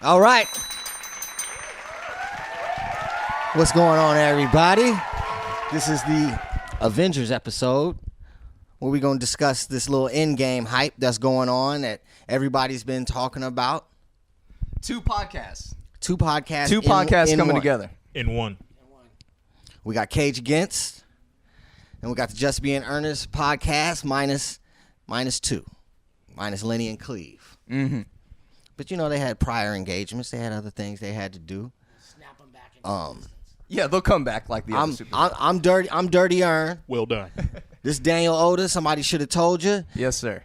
All right. What's going on, everybody? This is the Avengers episode where we're going to discuss this little Endgame hype that's going on that everybody's been talking about. Two podcasts in coming one. together. In one. We got Cage Against, and we got the Just Being Earnest podcast minus two, minus Lenny and Cleve. Mm-hmm. But you know, they had prior engagements. They had other things they had to do. Snap them back into Yeah, they'll come back like the other superheroes. I'm Dirty Earn. Well done. This Daniel Oda. Somebody should have told you. Yes, sir.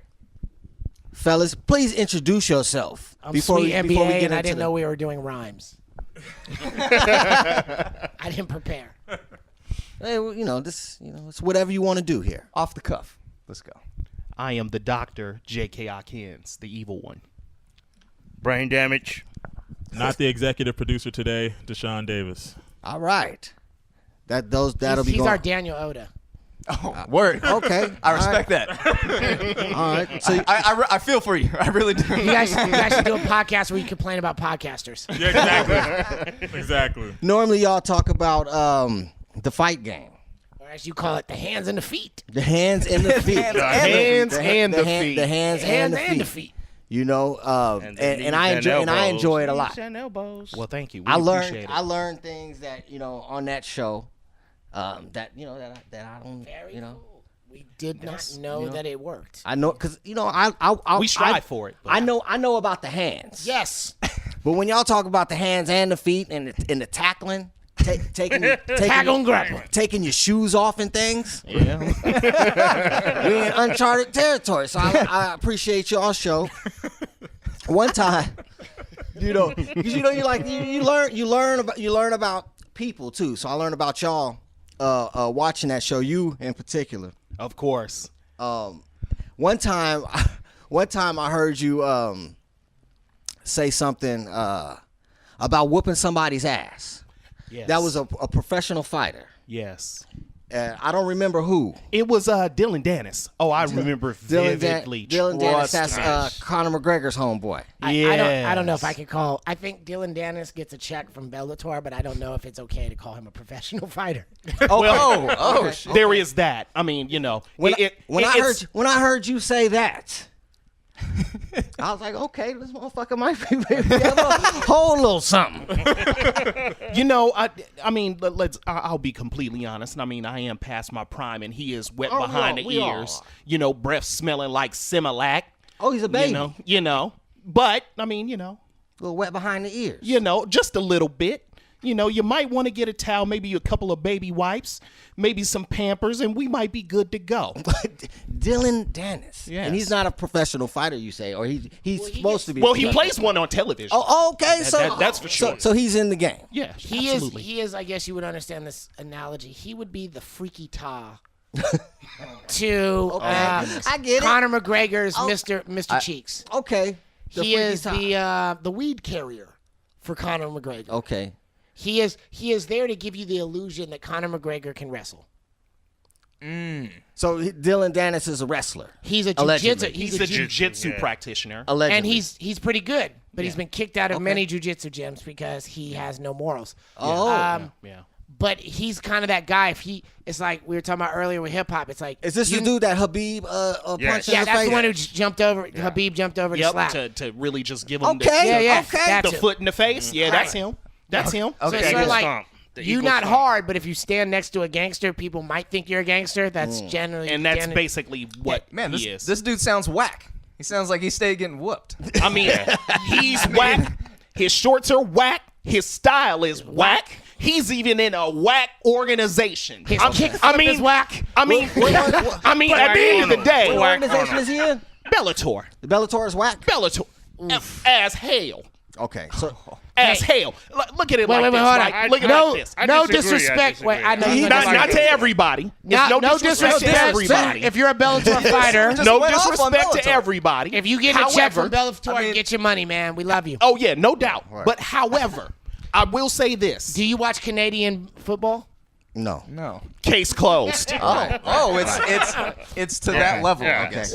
Fellas, please introduce yourself. I'm before we SweetMBA, get and I into didn't the- know we were doing rhymes. I didn't prepare. Hey, well, it's whatever you want to do here. Off the cuff. Let's go. I am the Dr. J.K. Akins, the evil one. Brane Damage. Not the executive producer today, DeShawn Davis. All right. That'll be He's going. our Daniel Oda. Oh, word. Okay. I respect that. All right. So I feel for you. I really do. You guys should do a podcast where you complain about podcasters. Yeah, exactly. Exactly. normally y'all talk about the fight game, Or as you call it, the hands and the feet. the hands and the feet, hands and the feet. the hands and the feet. You know, and I enjoy it a lot. Well, thank you. We I appreciate it. learned things that on that show, that I don't. Very you know, cool. We did not know that it worked. I know because I We strive for it, but- I know about the hands. Yes. But when y'all talk about the hands and the feet and the tackling, taking Tackle and grapple. taking your shoes off and things, Yeah. we're in uncharted territory. So I appreciate y'all's show. One time, because you learn about people too. So I learned about y'all watching that show. You in particular. Of course. One time I heard you say something about whooping somebody's ass. Yes. That was a professional fighter. Yes. I don't remember who. It was Dylan Dennis. Oh, I remember vividly. Dylan Dennis, Trust that's me. Conor McGregor's homeboy. I don't know if I can call. I think Dylan Dennis gets a check from Bellator, but I don't know if it's okay to call him a professional fighter. Oh, shit. There is that. I mean, When it's- I heard you say that, I was like, okay, this motherfucker might be maybe have a whole little something. I mean, I'll be completely honest. I mean, I am past my prime, and he is wet Oh, behind we the all ears. Breath smelling like Similac. Oh, he's a baby. But I mean, A little wet behind the ears. just a little bit. You might want to get a towel, maybe a couple of baby wipes, maybe some Pampers, and we might be good to go. Dylan Dennis. Yes. And he's not a professional fighter, you say, or he's supposed to be. Well, he plays one on television. Oh, okay. That's for sure. So he's in the game. Yeah, He absolutely. is. I guess you would understand this analogy. He would be the freaky ta to I get it. Conor McGregor's Mr. Cheeks. Okay. He is the weed carrier for Conor McGregor. Okay. He is there to give you the illusion that Conor McGregor can wrestle. So Dylan Dennis is a wrestler. He's a Allegedly. jiu-jitsu. He's a jiu-jitsu practitioner. Allegedly. And he's pretty good, but he's been kicked out of many jiu-jitsu gyms because he has no morals. Oh. Yeah. But he's kind of that guy. It's like we were talking about earlier with hip hop. It's like, Is this the dude that Habib punched in yeah, the that's face? the one who jumped over. Habib jumped over to slap. To really just give him Okay. Yeah, Okay. that's the it. foot in the face. Yeah, that's him. That's him. So it's Okay. sort of like Stomp. The you eagle not stomp. hard, but if you stand next to a gangster, people might think you're a gangster. That's generally And that's basically what Man, he is. this dude sounds whack. He sounds like he stayed getting whooped. I mean, he's whack. His shorts are whack. His style is whack. He's even in a whack organization. His kickflip is whack. I mean, at the end of the day, What organization is he in? Bellator. The Bellator is whack. Bellator. As hell. Okay. So As hell. Look at it Wait, like wait, this. hold right? on. Look at it No, like this. no disagree, I disrespect. disagree. Wait, I know He's you're Not, gonna not to disagree. everybody. It's no disrespect to everybody. If you're a Bellator fighter, Just No went off on disrespect to Bellator. everybody. if you get a check from However, Bellator, get your money, man. We love you. oh yeah, no doubt. But however, I will say this. Do you watch Canadian football? No. No. Case closed. Oh, it's to that level. Yeah. Okay. It's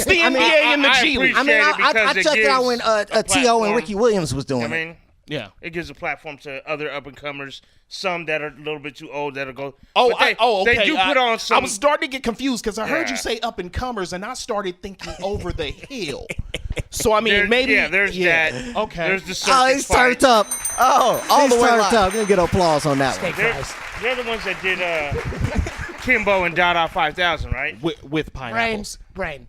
the NBA and the G League. I mean, I because it checked it out when gives a T.O. and platform. Ricky Williams was doing I it. mean, Yeah. it gives a platform to other up and comers. Some that are a little bit too old that'll go. Oh, but they, okay. They do put on some. I was starting to get confused because I heard you Yeah. say up and comers, and I started thinking over the hill. So I mean, maybe there's that. Okay. There's the circus Oh, he's turned fight. up. Oh, all He's the way turned live. up. We're gonna get applause on that one. They're the ones that did Kimbo and Dada 5000, right? with pineapples. Brane.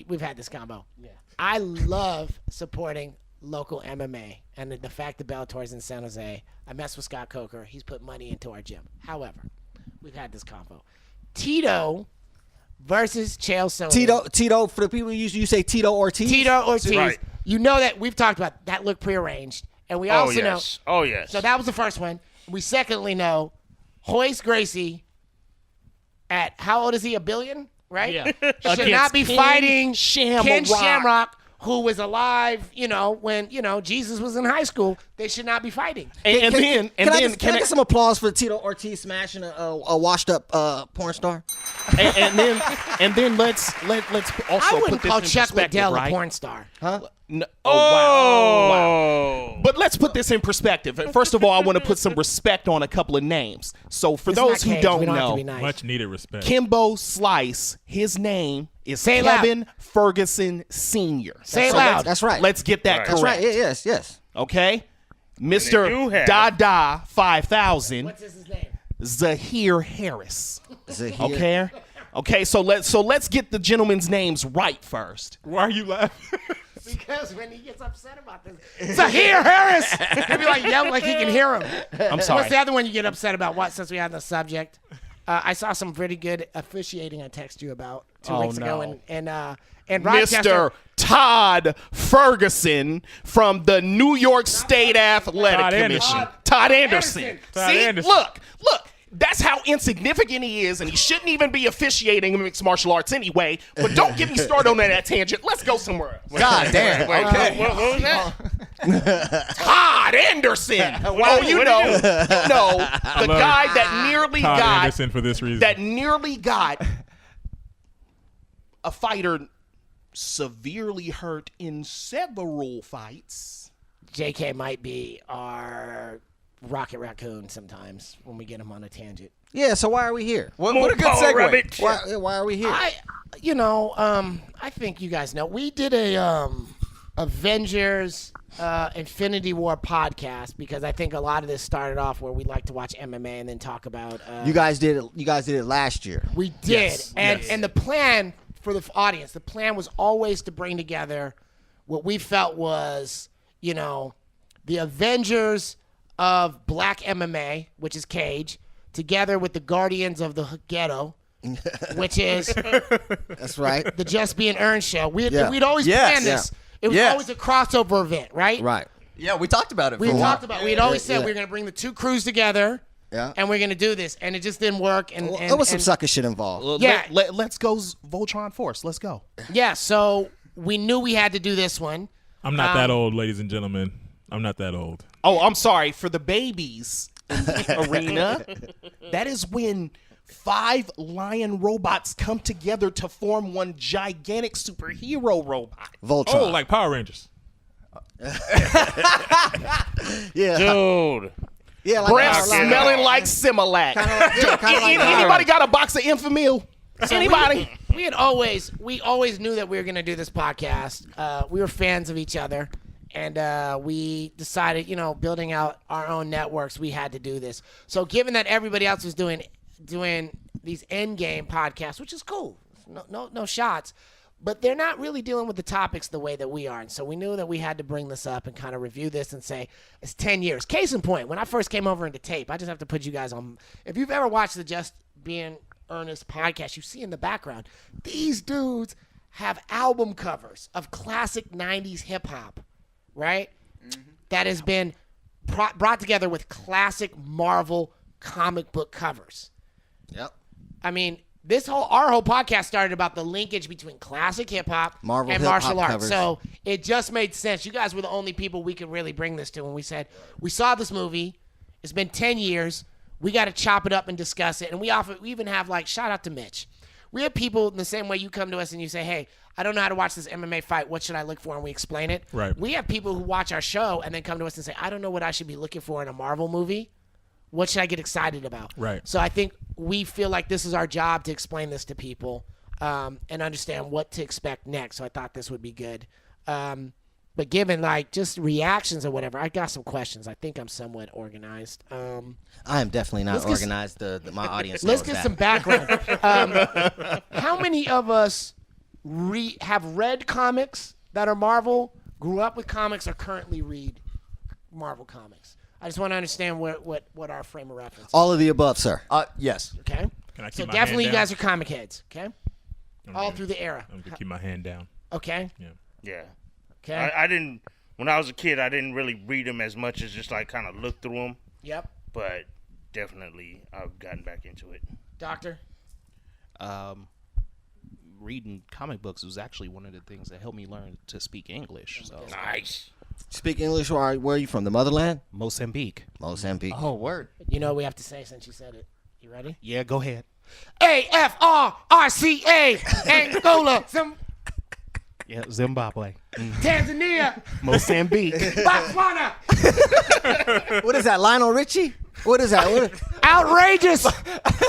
We've had this combo. Yeah. I love supporting local MMA, and the fact that Bellator's in San Jose. I mess with Scott Coker. He's put money into our gym. However, we've had this combo. Tito versus Chael Sonnen. Tito, for the people you say Tito Ortiz. Tito Ortiz. Right. You know that we've talked about that look prearranged, and we Oh also know. yes. Oh yes. So that was the first one. We secondly know Hoist Gracie at how old is he? $1 billion, right? Yeah. Should Against not be Ken fighting Shamrock. Ken Shamrock, who was alive, when Jesus was in high school. They should not be fighting. And Can I then get some applause for Tito Ortiz smashing a washed up porn star? and then let's also I wouldn't put this call in Chuck perspective, Liddell right? a porn star. No, wow. But let's put this in perspective. First of all, I want to put some respect on a couple of names. So for It's those not who Cage. don't We have to know, be nice. Much needed respect. Kimbo Slice, his name is Say it loud. Kevin Ferguson Sr. Say it So loud. let's- That's right. Let's get that Right. That's correct. right. Yes. Okay? do Mr. have- Dada 5000, What's his name? Zahir Harris. Zahir. Okay? Okay, so let's get the gentlemen's names right first. Why are you laughing? Because when he gets upset about this, Zahir Harris, he'll be like yelling like he can hear him. I'm sorry. What's the other one you get upset about? What? Since we had the subject, I saw some pretty good officiating. I texted you about 2 weeks ago, no. and Rochester. Mr. Todd Ferguson from the New York State Athletic Todd Commission. Anderson. Todd Anderson. Todd See, Anderson. look. That's how insignificant he is, and he shouldn't even be officiating in mixed martial arts anyway. But don't get me started on that tangent. Let's go somewhere else. God damn. Wait, Okay. what was that? Todd Anderson. Oh, you know, the guy that nearly Todd got Anderson for this reason. that nearly got a fighter severely hurt in several fights. JK might be our Rocket Raccoon sometimes when we get him on a tangent. Yeah. So why are we here? What a good Paul segue. Rabbit. Why are we here? I think you guys know we did a Avengers Infinity War podcast because I think a lot of this started off where we like to watch MMA and then talk about. You guys did it last year. We did, and the plan for the audience, the plan was always to bring together what we felt was, the Avengers of Black MMA, which is Cage, together with the Guardians of the Ghetto, which is That's right. the Just Being Earned show. We'd always Yes. planned this. It was Yes. always a crossover event, right? Right. Yeah, we talked about it. We for a had while. talked about. We had always said Yeah. we were going to bring the two crews together, Yeah. and we're going to do this, and it just didn't work. And, There was some and- sucker shit involved. Yeah. Let's go Voltron Force. Let's go. Yeah, so we knew we had to do this one. I'm not that old, ladies and gentlemen. I'm not that old. Oh, I'm sorry. For the babies in the arena, that is when 5 lion robots come together to form one gigantic superhero robot. Voltron. Oh, like Power Rangers. yeah. Dude. Yeah. Like Breath Power Rangers. smelling like Similac. kinda like Anybody got a box of Infamil? Anybody? We always knew that we were going to do this podcast. We were fans of each other, and we decided, building out our own networks, we had to do this. So, given that everybody else was doing these Endgame podcasts, which is cool, no shots, but they're not really dealing with the topics the way that we are. And so we knew that we had to bring this up and kind of review this and say it's 10 years. Case in point, when I first came over into tape, I just have to put you guys on. If you've ever watched the Just Being Earnest podcast, you see in the background, these dudes have album covers of classic 90s hip hop, right? That has been brought together with classic Marvel comic book covers. Yep. I mean, our whole podcast started about the linkage between classic hip hop Marvel and hip-hop martial arts. covers. So it just made sense. You guys were the only people we could really bring this to when we said we saw this movie. It's been 10 years. we got to chop it up and discuss it. And we even have, like, shout out to Mitch. We have people in the same way you come to us and you say, hey, I don't know how to watch this MMA fight. What should I look for? And we explain it. Right. We have people who watch our show and then come to us and say, I don't know what I should be looking for in a Marvel movie. What should I get excited about? Right. So I think we feel like this is our job to explain this to people and understand what to expect next. So I thought this would be good. But given, like, just reactions or whatever, I got some questions. I think I'm somewhat organized. I am definitely not organized. My audience Let's knows get that. some background. How many of us have read comics that are Marvel, grew up with comics, or currently read Marvel comics? I just want to understand what our frame of reference is. All of the above, sir. Yes. Okay? Can I keep So my definitely you hand down? guys are comic heads, okay? All Okay. through the era. I'm gonna keep my hand down. Okay? Yeah. Okay? I didn't. When I was a kid, I didn't really read them as much as just like kind of look through them. Yep. But definitely, I've gotten back into it. Doctor? Reading comic books was actually one of the things that helped me learn to speak English. So Nice. Speak English, or where are you from? The motherland? Mozambique. Mozambique. Oh, word. You know what we have to say since you said it. You ready? Yeah, go ahead. AFRCA, Angola, Yeah, Zimbabwe. Tanzania, Mozambique. Botswana, What is that, Lionel Richie? What is that? outrageous,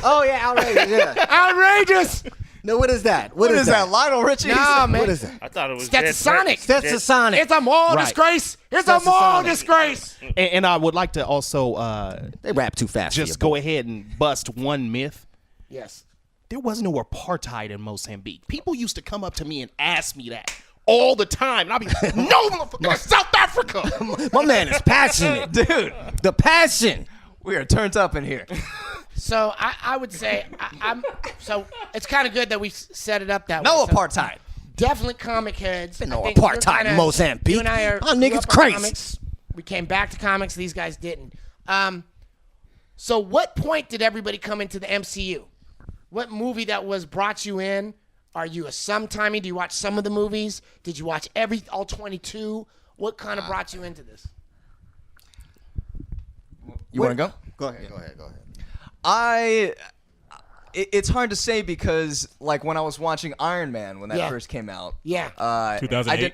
Oh, yeah, outrageous. Yeah. outrageous. No, what is that? What is that? Lionel Richie? Nah, man. What is that? I thought it was Stetsasonic. Stetsasonic. It's a moral Right. disgrace. It's a moral Stetsasonic. disgrace. And I would like to also They rap too fast. for you, just boy. go ahead and bust one myth. Yes. There was no apartheid in Mozambique. People used to come up to me and ask me that all the time. And I'd be like, no, motherfucker, that's South Africa. My man is passionate. Dude, The passion. we are turned up in here. So I would say so it's kind of good that we set it up that No way. So apartheid. definitely comic heads. No I think you're apartheid in kinda- Mozambique. You and I are Oh, grew niggas up on crazy. comics. We came back to comics. These guys didn't. So what point did everybody come into the MCU? What movie that was brought you in? Are you a sometimey? Do you watch some of the movies? Did you watch all 22? What kind of brought you into this? You want to go? Go ahead. It's hard to say because, like, when I was watching Iron Man when that Yeah. first came out, Yeah. 2008?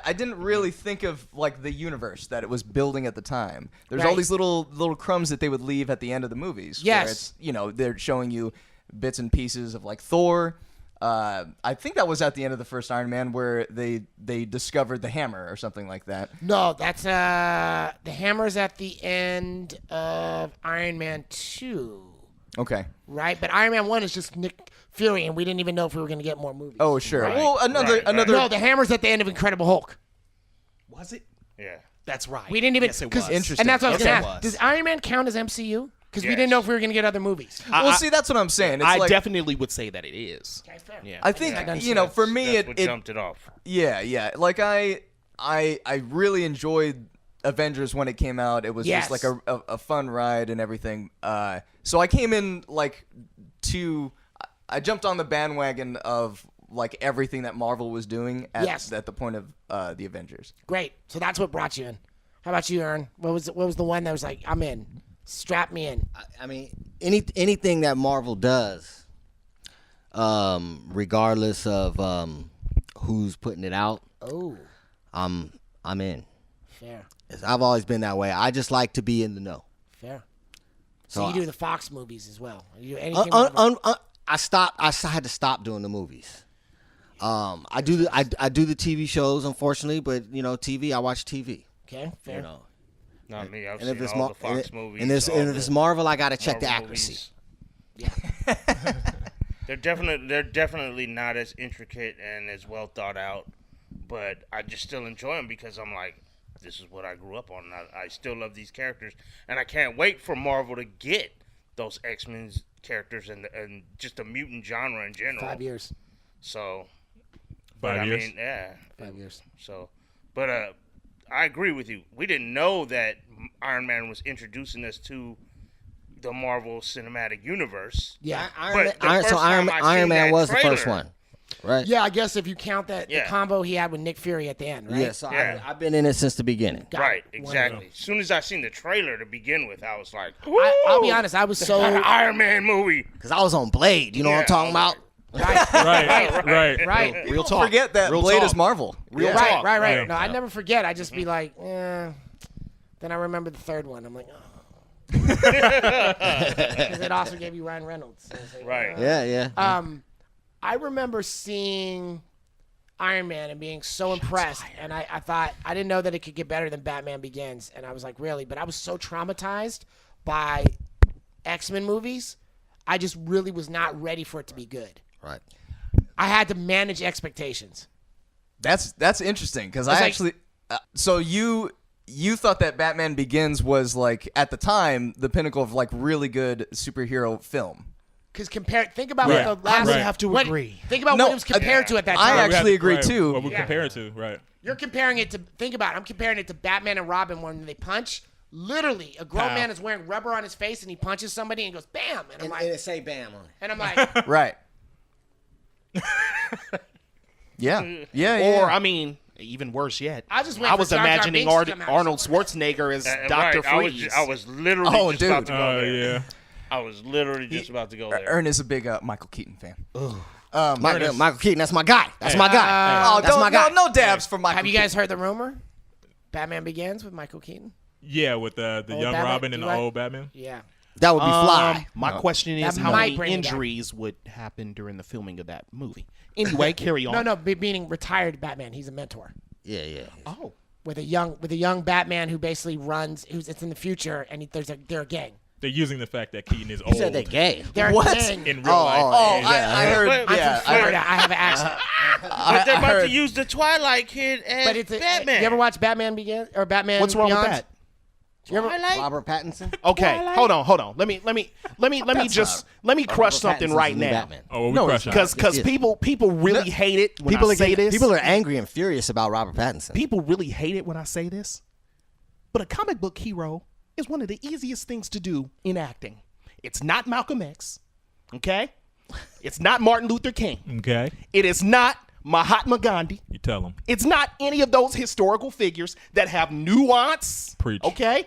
I didn't really think of like the universe that it was building at the time. There's all Right. these little crumbs that they would leave at the end of the movies. Yes. where it's, they're showing you bits and pieces of like Thor. I think that was at the end of the first Iron Man where they discovered the hammer or something like that. No, that's the hammer's at the end of Iron Man 2. Okay. Right, but Iron Man 1 is just Nick Fury, and we didn't even know if we were going to get more movies. Oh, sure. Right, Well, another. No, the hammer's at the end of Incredible Hulk. Was it? Yeah. That's right. We didn't even. Yes, it 'cause- was. Interesting. And that's what I was Yes, going it to ask. was. Does Iron Man count as MCU? Because we Yes. didn't know if we were going to get other movies. Well, see, that's what I'm saying. It's I like, definitely would say that it is. Okay, fair. Yeah. I think Yeah, for me That's what it jumped it off. yeah. Like I really enjoyed Avengers when it came out. It was just Yes. like a fun ride and everything. So I came in like I jumped on the bandwagon of like everything that Marvel was doing at the point of the Avengers. Great. So that's what brought you in. How about you, Ern? What was the one that was like, I'm in. Strap me in. I mean, anything that Marvel does, regardless of who's putting it out, Oh, I'm in. fair. I've always been that way. I just like to be in the know. Fair. So you do the Fox movies as well. You do anything I had to stop doing the movies. I do the TV shows, unfortunately, but TV, I watch TV. Okay, fair. You know, Not me. I've and if seen it's all the Fox movies. and if it's Marvel, I gotta check the Marvel accuracy. movies. They're definitely not as intricate and as well thought out, but I just still enjoy them because I'm like, this is what I grew up on. And I still love these characters, and I can't wait for Marvel to get those X-Men characters and just the mutant genre in general. 5 years. So, 5 years? I mean, yeah. 5 years. So, but I agree with you. We didn't know that Iron Man was introducing us to the Marvel Cinematic Universe. Yeah. But the first time I Iron seen Man that was the first trailer, one. Right. Yeah, I guess if you count that the Yeah. combo he had with Nick Fury at the end, right? Yeah, so Yeah. I've been in it since the beginning. Right, it. exactly. As soon as I seen the trailer to begin with, I was like, I'll be honest, I was so an Iron Man movie. Because I was on Blade. You know what I'm Yeah. talking about? Right. Real talk. Forget that Real Blade talk. is Marvel. Real right, talk. right. Yeah. No, I never forget. I just be like, Then I remember the third one. I'm like, oh. Because it also gave you Ryan Reynolds. So it's like, Right. Yeah. I remember seeing Iron Man and being so impressed, and I thought I didn't know that it could get better than Batman Begins, and I was like, really? But I was so traumatized by X-Men movies, I just really was not ready for it to be good. Right. I had to manage expectations. That's interesting because I like- actually. So you thought that Batman Begins was like at the time the pinnacle of like really good superhero film. Because think about Right. what the last. Right. have to what- agree. Think about No, what it was compared to at that I time. actually agree too. What we Yeah. compare it to, right? You're comparing it to. Think about it. I'm comparing it to Batman and Robin when they punch. Literally, a grown Pow. man is wearing rubber on his face and he punches somebody and goes bam, and I'm like, it say bam on it. and I'm like, Right. Yeah. Or, I mean, even worse yet, I just wait I for was Jar Jar imagining Binks to come out Arnold somewhere. Schwarzenegger as Right, Dr. Freeze. I was literally Oh, just dude. about to go Oh there. yeah. I was literally just about to go there. Ernest is a big Michael Keaton fan. Michael Keaton, that's my guy. That's my guy. Oh, That's my guy. no dabs for Michael. Have you guys heard the rumor? Batman Begins with Michael Keaton. Yeah, with the young Batman, Robin and you the like- old Batman. Yeah. That would be fly. My question is That how might many bring it back. injuries would happen during the filming of that movie? Anyway, carry on. No, meaning retired Batman. He's a mentor Yeah. Oh, with a young Batman who basically runs. It's in the future, and they're a gang. They're using the fact that Keaton is You old said they gay. They're What? a gang. in real life. Oh, I heard. But- I'm Yeah, from Florida. I have an accent. But they're I about heard- to use the Twilight Kid as But it's Batman. You ever watch Batman Begins or Batman? what's wrong Beyond? with that? You ever, Robert Pattinson. Okay, hold on. Let me crush something Pattinson's right the new now. Batman. Oh, well, we No, crush on Because Yeah. people really hate it when I say this. People are angry and furious about Robert Pattinson. People really hate it when I say this. But a comic book hero is one of the easiest things to do in acting. It's not Malcolm X, okay? It's not Martin Luther King. Okay, It is not Mahatma Gandhi. you tell him. It's not any of those historical figures that have nuance. Preach. Okay?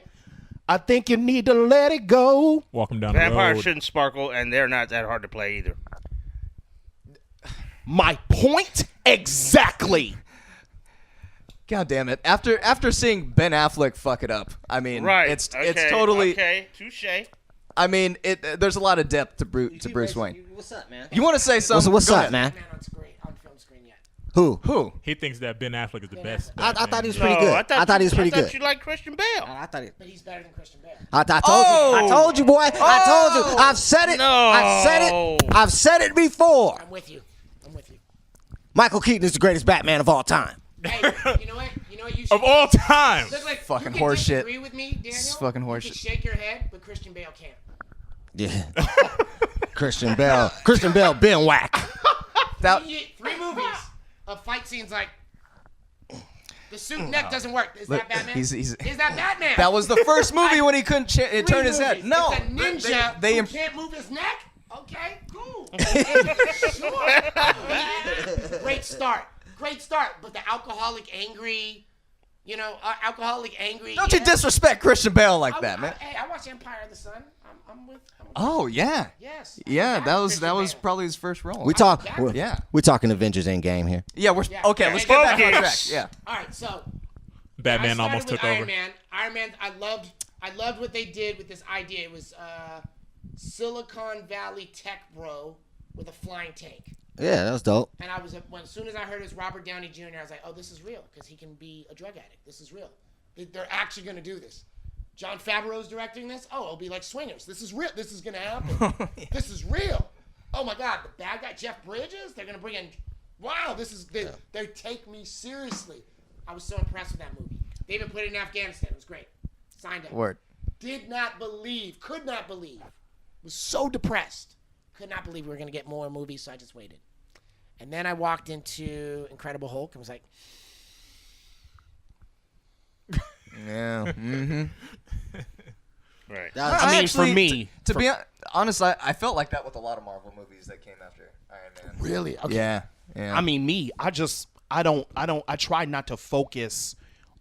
I think you need to let it go. Walk him down the Vampires road. shouldn't sparkle, and they're not that hard to play either. My point exactly. God damn it! After seeing Ben Affleck fuck it up, I mean, Right. it's Okay, totally. okay. Touche. I mean, there's a lot of depth to Bruce Wayne. What's up, man? You want to say something? What's Go up, ahead. man? on film screen yet. Who? Who? He thinks that Ben Affleck is the best. I Batman. thought he was No, pretty good. I thought he was pretty I thought good. you liked Christian Bale. I thought he. But he's better than Christian Bale. I told you. I told you, boy. I told you. I've said it. No. I've said it. I've said it before. I'm with you. Michael Keaton is the greatest Batman of all time. Hey, you know what? You should. Of all time. Look like Fucking you can horseshit. disagree with me, Daniel. This is fucking You horseshit. can shake your head, but Christian Bale can't. Yeah. Christian Bale. Been whack. That Three movies of fight scenes like the suit neck doesn't work. Is Look, that Batman? he's- Is that Batman? that was the first movie when he couldn't Three turn his head. movies. No, It's a ninja they who can't move his neck. Okay, cool. Sure. Great start. But the alcoholic angry, don't you disrespect Christian Bale like that, man. Hey, I watch Empire of the Sun. I'm with. Oh yeah, Yes. yeah. That was Christian Bale. probably his first role. We talk. Exactly. We're, Yeah. We're talking Avengers Endgame here. Yeah, we're Yeah. okay. Yeah, Let's yeah, get back on focus. track. Yeah. All right, so Batman I almost started took with over. Iron Man. I loved what they did with this idea. It was Silicon Valley tech bro with a flying tank. Yeah, that was dope. And as soon as I heard it was Robert Downey Jr., I was like, oh, this is real because he can be a drug addict. This is real. They're actually going to do this. John Favreau's directing this. Oh, it'll be like Swingers. This is real. This is going to happen. This is real. Oh my God, the bad guy Jeff Bridges. They're going to bring in. Wow, they take me seriously. I was so impressed with that movie. They even put it in Afghanistan. It was great. Signed up. Word. Could not believe. Was so depressed. Could not believe we were going to get more movies, so I just waited. And then I walked into Incredible Hulk and was like, Yeah. Mm-hmm. Right. That I mean, Actually, for me, to be honest, I felt like that with a lot of Marvel movies that came after Iron Man. really? Okay. Yeah. Yeah. I mean, I try not to focus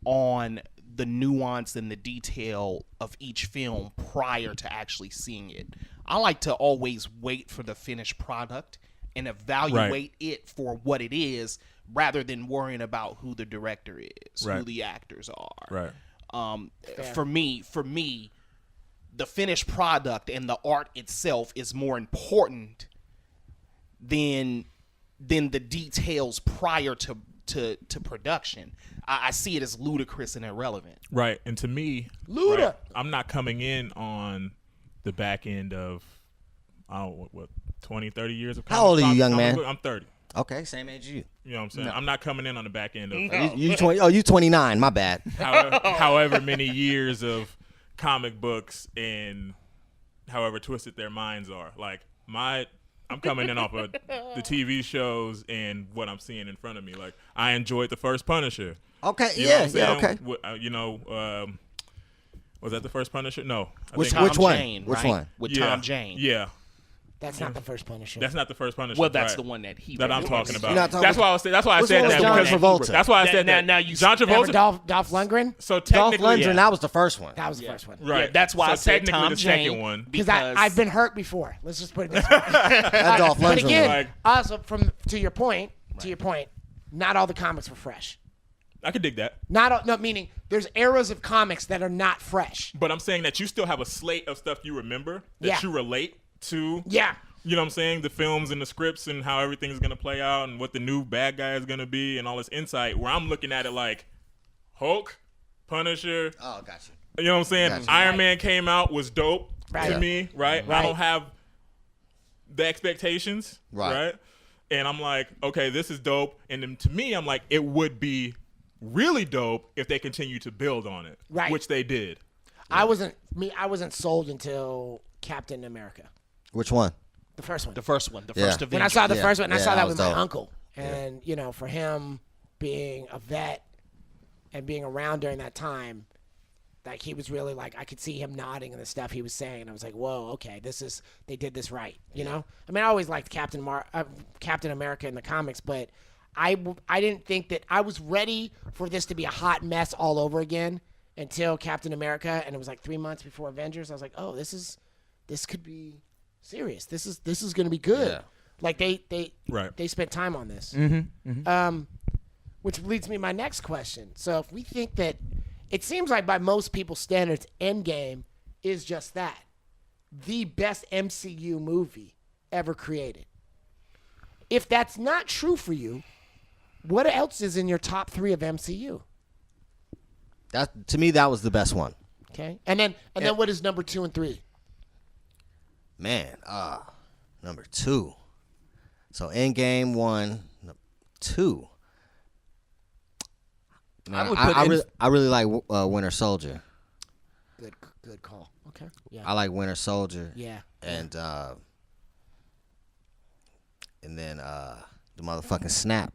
on the nuance and the detail of each film prior to actually seeing it. I like to always wait for the finished product and evaluate it for what it is, rather than worrying about who the director is, who the actors are. Right. For me, the finished product and the art itself is more important than the details prior to production. I see it as ludicrous and irrelevant. Right. And to me, Luda. I'm not coming in on the back end of, I don't know, what 20, 30 years of How old are you, young man? I'm 30. Okay, same age as you. You know what I'm saying? I'm not coming in on the back end of You 20? Oh, you 29. My bad. however many years of comic books and however twisted their minds are. Like I'm coming in off of the TV shows and what I'm seeing in front of me. Like I enjoyed the first Punisher. Okay, You know what I'm yeah, saying? okay. Was that the first Punisher? No. Which Tom one? Jane, Which right? one? With Yeah. Tom Jane. Yeah. That's not the first Punisher. That's not the first Punisher. Well, that's right. the one that he that I'm wrote. talking about. You're not talking That's why I was. That's why I Which said one was that. John because- Travolta? That's why I said Now- that. now you John Remember Travolta. Dolph Lundgren? So Dolph technically, Lundgren, that was the first one. That was the first one. right. Yeah, that's why so I said technically Tom the Jane. second one. Because I've been hurt before. Let's just put it this way. That Dolph But Lundgren again, one. Like- also to your point, not all the comics were fresh. I could dig that. No, meaning there's eras of comics that are not fresh. But I'm saying that you still have a slate of stuff you remember that Yeah. you relate to. Yeah. You know what I'm saying? The films and the scripts and how everything's going to play out and what the new bad guy is going to be and all this insight where I'm looking at it like Hulk, Punisher. Oh, got you. You know what I'm saying? Gotcha. Iron Man came out, was dope Right. to me, right? I don't have the expectations, right? And I'm like, okay, this is dope. And then to me, I'm like, it would be really dope if they continue to build on it, Right. which they did. I wasn't sold until Captain America. Which one? The first one. The first one. The Yeah. first When Avenger. I saw the Yeah. first one, I Yeah, saw that that was with my dope. uncle. And, for him being a vet and being around during that time, like he was really like, I could see him nodding and the stuff he was saying. And I was like, whoa, okay, they did this right. You know? I mean, I always liked Captain America in the comics, but I didn't think that I was ready for this to be a hot mess all over again until Captain America. And it was like 3 months before Avengers. I was like, oh, this could be serious. This is going to be good. Yeah. Like they spent time on this. Which leads me to my next question. So if we think that it seems like by most people's standards, Endgame is just that, the best MCU movie ever created. If that's not true for you, what else is in your top 3 of MCU? That to me, that was the best one. Okay, and then what is number 2 and 3? Man, number 2. So Endgame 1, 2. Man, I would put I really like Winter Soldier. Good call. Okay. Yeah. I like Winter Soldier. Yeah. And then the motherfucking Snap.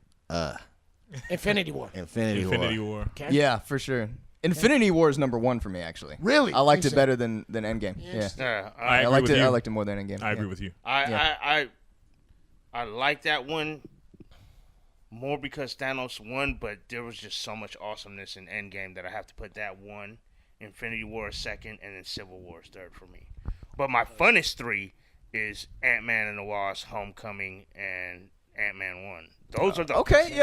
Infinity War. Infinity War. Okay. Yeah, for sure. Infinity War is number 1 for me, actually. Really? I liked it Interesting. better than Endgame. Yeah. Yeah, I I agree liked with it. you. I liked it more than Endgame. I agree with you. I like that one more because Thanos won, but there was just so much awesomeness in Endgame that I have to put that 1, Infinity War 2nd, and then Civil War 3rd for me. But my funnest 3 is Ant-Man and the Wasp, Homecoming, and Ant-Man 1. Those are the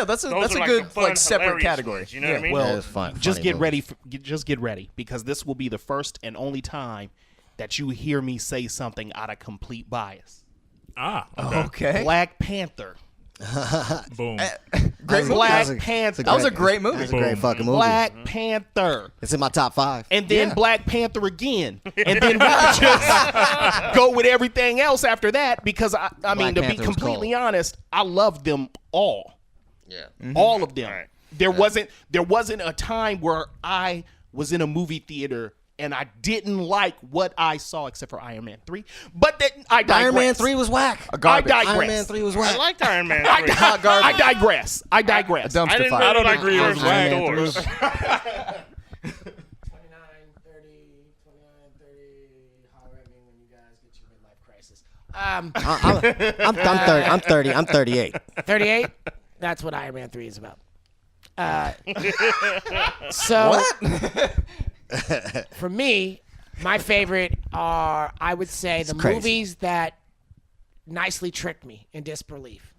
that's a like good the fun, separate hilarious category. ones, you know what I mean? Well, it's fun. Just funny get movie. ready. Just get ready because this will be the first and only time that you hear me say something out of complete bias. Okay. Black Panther. Boom. Great movie. Black Panther. That was a great movie. That's a great fucking movie. Black Panther. It's in my top 5. And then Black Panther again. And then we could just go with everything else after that because, I mean, Black to be Panther was completely cold. honest, I love them all. Yeah. All of them. Right. There wasn't a time where I was in a movie theater and I didn't like what I saw except for Iron Man 3. But that I digress. Iron Man 3 was whack. I Garbage. digress. Iron Man 3 was whack. I liked Iron Man 3. I digress. I digress. Dumpster I didn't fire. really I don't like agree the with first Wag. Doors. 29, 30, however when you guys to your midlife crisis. I'm 30. I'm 38. 38. That's what Iron Man 3 is about. So for me, my favorite are, I would say, the movies that nicely tricked me in disbelief.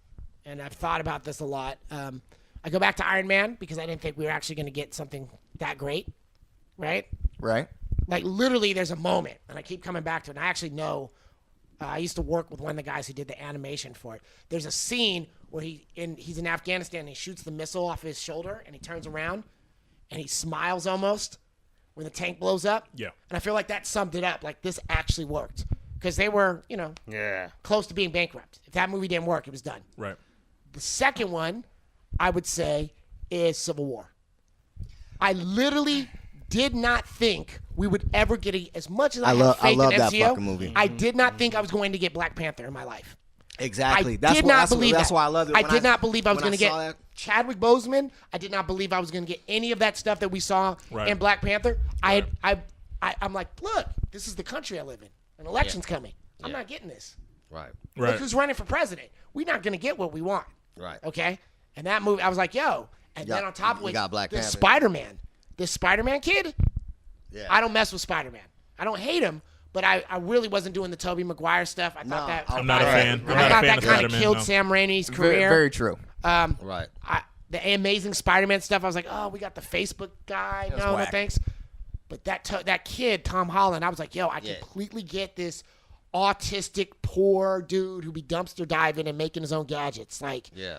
And I've thought about this a lot. I go back to Iron Man because I didn't think we were actually going to get something that great, right? Right. Like, literally, there's a moment, and I keep coming back to it, and I actually know, I used to work with one of the guys who did the animation for it. There's a scene where he's in Afghanistan, and he shoots the missile off his shoulder, and he turns around, and he smiles almost when the tank blows up. Yeah. And I feel like that summed it up. Like, this actually worked. Because they were, close to being bankrupt. If that movie didn't work, it was done. Right. The second one, I would say, is Civil War. I literally did not think we would ever get as much as I love faith that in MCU. fucking movie. I did not think I was going to get Black Panther in my life. Exactly. That's why I loved it. I did not believe I was going to get that. Chadwick Boseman. I did not believe I was going to get any of that stuff that we saw in Black Panther. I'm like, look, this is the country I live in. An election's coming. I'm not getting this. Right. Look who's running for president. We're not going to get what we want. Right. Okay? And that movie, I was like, yo. And then on top of it, got Black Panther. Spider-Man. This Spider-Man kid, yeah. I don't mess with Spider-Man. I don't hate him, but I really wasn't doing the Tobey Maguire stuff. I'm not a fan. I thought that kind of killed Sam Raimi's career. Very true. Right. The Amazing Spider-Man stuff, I was like, oh, we got the Facebook guy. No thanks. But that kid, Tom Holland, I was like, yo, I completely get this autistic, poor dude who be dumpster diving and making his own gadgets. Like, yeah.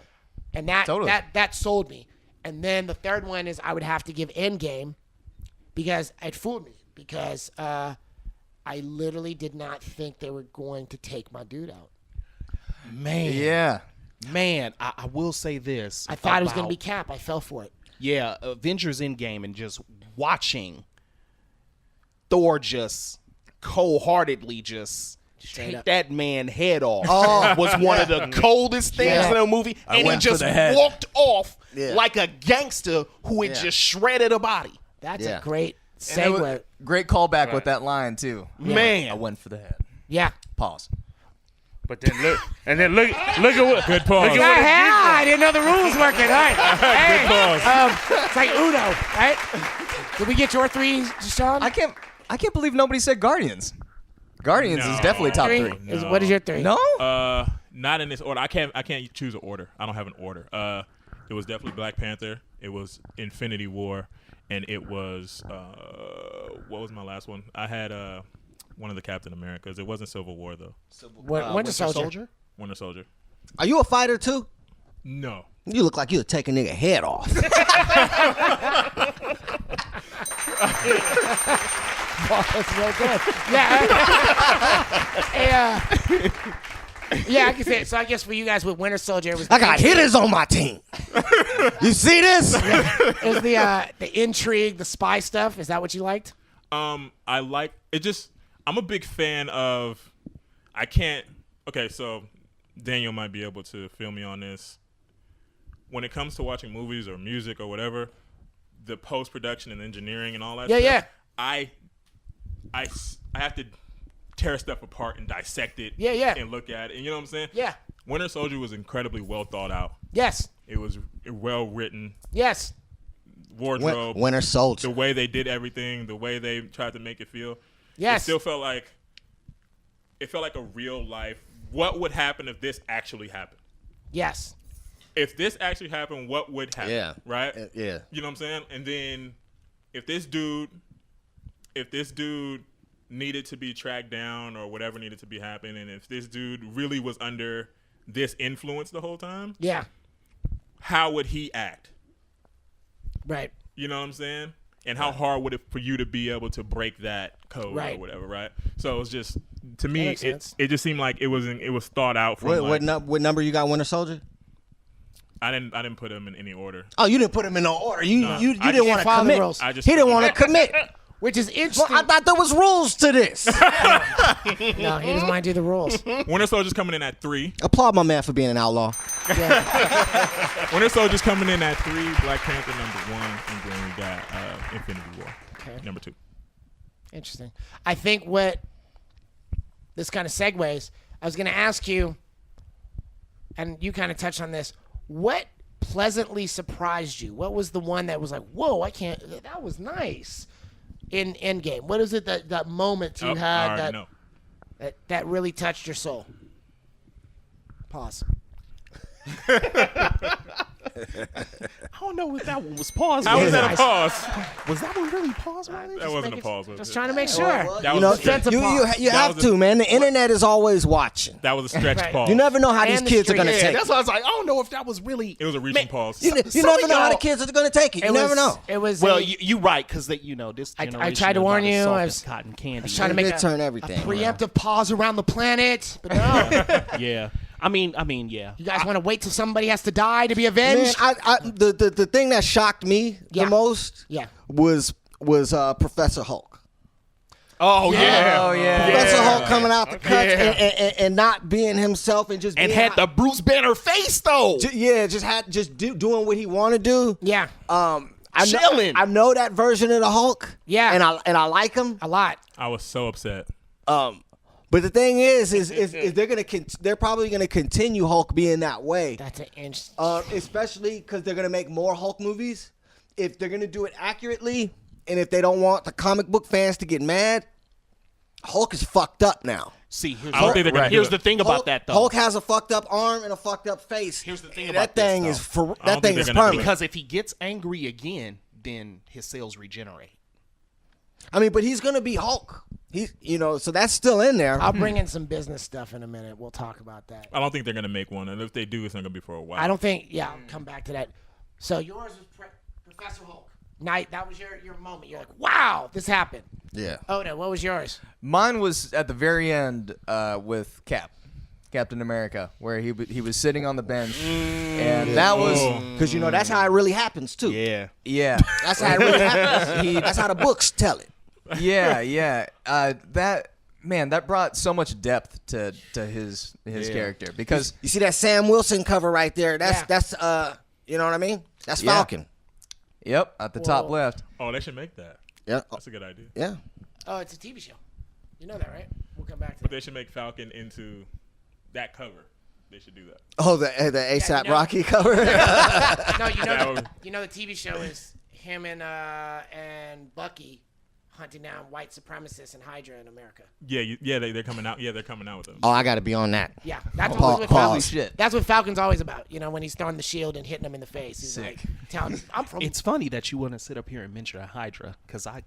And that sold me. And then the third one is I would have to give Endgame because it fooled me. Because I literally did not think they were going to take my dude out. Man. Yeah. Man, I will say this. I thought it was going to be Cap. I fell for it. Yeah, Avengers Endgame and just watching Thor just cold-heartedly just take that man head off was one of the coldest things in the movie. And he just walked off like a gangster who had just shredded a body. That's a great segue. Great callback with that line, too. Man. I went for the head. Yeah. Pause. But then look at what. Good pause. I didn't know the rules working. All right. Hey, Good pause. it's like Uno, right? Did we get your three, DeShawn? I can't believe nobody said Guardians. Guardians is definitely top three. No. What is your three? No? Not in this order. I can't choose an order. I don't have an order. It was definitely Black Panther. It was Infinity War, and it was what was my last one? I had one of the Captain Americas. It wasn't Civil War though. Winter Soldier. Winter Soldier. Are you a fighter too? No. You look like you'll take a nigga head off. That's real good. Yeah, I can say it. So I guess for you guys with Winter Soldier, it was I got hitters on my team. You see this? It was the intrigue, the spy stuff. Is that what you liked? I like it. Just I'm a big fan of. Okay, so Daniel might be able to fill me on this. When it comes to watching movies or music or whatever, the post production and engineering and all that. stuff, I have to tear stuff apart and dissect it. And look at it. And you know what I'm saying? Yeah. Winter Soldier was incredibly well thought out. Yes. It was well written. Yes. Wardrobe. Winter Soldier. The way they did everything, the way they tried to make it feel. Yes. It still felt like a real life. What would happen if this actually happened? Yes. If this actually happened, what would happen? Yeah. Right? Yeah. You know what I'm saying? And then if this dude needed to be tracked down or whatever needed to be happening, and if this dude really was under this influence the whole time, how would he act? Right. You know what I'm saying? And how hard would it for you to be able to break that code or whatever, right? So it was just, to me, it just seemed like it was thought out from what number you got Winter Soldier? I didn't put him in any order. Oh, you didn't put him in no order. You didn't want to follow the commit. rules. He didn't want to commit. Which is interesting. Well, I thought there was rules to this. No, he doesn't want to do the rules. Winter Soldier's coming in at 3. Applaud my man for being an outlaw. Winter Soldier's coming in at 3. Black Panther number 1, and then we got Infinity War number 2. Interesting. I think what this kind of segues. I was going to ask you, and you kind of touched on this, what pleasantly surprised you? What was the one that was like, whoa, that was nice in Endgame? What is it that moment you had that really touched your soul? Pause. I don't know if that one was paused. How was that a pause? Was that one really paused? That wasn't a pause. Was Just it? trying to make sure. That was a stretch. You have to, man. The internet is always watching. That was a stretch pause. You never know how these And the kids are going to street. take That's it. why I was like, I don't know if that was really. It was a reaching pause. You never know how the kids are going to take it. You never know. It was. Well, you right, because this generation. I tried to warn you. I was cotton candy. I was trying to make turn everything. preemptive pause around the planet, but no. Yeah. I mean, yeah. You guys want to wait till somebody has to die to be Man, avenged? the thing that shocked me the most was Professor Hulk. Oh yeah. Oh yeah. Professor Hulk coming out the cuts and not being himself and just And being had the Bruce Banner face though. doing what he want to do. Yeah. Chilling. I know that version of the Hulk. Yeah. and I like him. A lot. I was so upset. But the thing is they're probably gonna continue Hulk being that way. That's an inch. Especially because they're gonna make more Hulk movies. If they're gonna do it accurately, and if they don't want the comic book fans to get mad, Hulk is fucked up now. See, I don't think they're gonna do here's it. the thing about Hulk, that though. Hulk has a fucked up arm and a fucked up face. Here's the thing And about that thing this, is though. I don't think they're gonna do permanent. it. Because if he gets angry again, then his cells regenerate. I mean, but he's gonna be Hulk. So that's still in there. I'll bring in some business stuff in a minute. We'll talk about that. I don't think they're gonna make one, and if they do, it's not gonna be for a while. I don't think. Yeah, I'll come back to that. So yours was Professor Hulk. Night. That was your moment. You're like, wow, this happened. Yeah. Oda, what was yours? Mine was at the very end with Captain America, where he was sitting on the bench, and that was Because that's how it really happens too. Yeah. yeah. That's how it really happens. That's how the books tell it. Yeah. That brought so much depth to his character because You see that Sam Wilson cover right there? That's you know what I mean? That's Yeah. Falcon. yep, at the top left. Oh, they should make that. Yeah. That's a good idea. Yeah. Oh, it's a TV show. You know that, right? We'll come back to But that. they should make Falcon into that cover. They should do that. Oh, the ASAP you know- Rocky cover. No, That would- the TV show is him and Bucky hunting down white supremacists and Hydra in America. Yeah, they're coming out. Yeah, they're coming out with them. Oh, I got to be on that. Yeah, that's Pause. what Pause. Falcon, Holy shit. That's what Falcon's always about. When he's throwing the shield and hitting him in the face, he's Sick. like, "Telling I'm from." It's funny that you want to sit up here and mention a Hydra, because I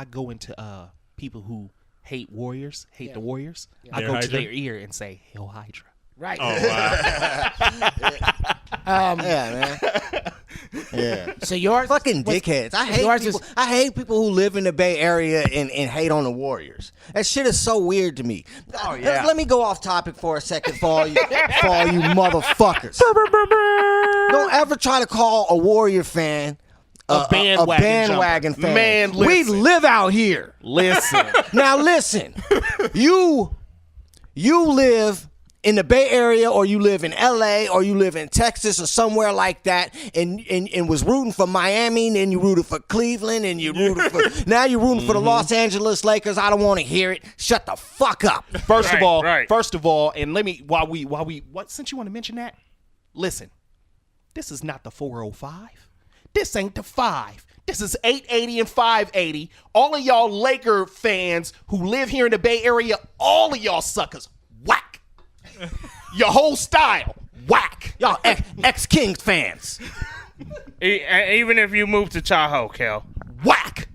go into people who hate Warriors, the Warriors. I Hail go to Hydra? their ear and say, "Hail Hydra." right. Oh wow. Yeah, man. Yeah. So yours, Fucking dickheads. I hate people who live in the Bay Area and hate on the Warriors. That shit is so weird to me. Oh, yeah. Let me go off topic for a second for all you motherfuckers. Don't ever try to call a Warrior fan A bandwagon fan. Man, we listen. live out here. Listen. Now listen, you live in the Bay Area, or you live in LA, or you live in Texas, or somewhere like that, and was rooting for Miami, and then you rooted for Cleveland, and you rooted for now you're rooting for the Los Angeles Lakers. I don't want to hear it. Shut the fuck up. First of Right. all, and let me since you want to mention that, listen, this is not the 405. This ain't the 5. This is 880 and 580. All of y'all Laker fans who live here in the Bay Area, all of y'all suckers, whack. Your whole style, whack. Y'all ex-Kings fans. Even if you move to Tahoe, Kel. Whack.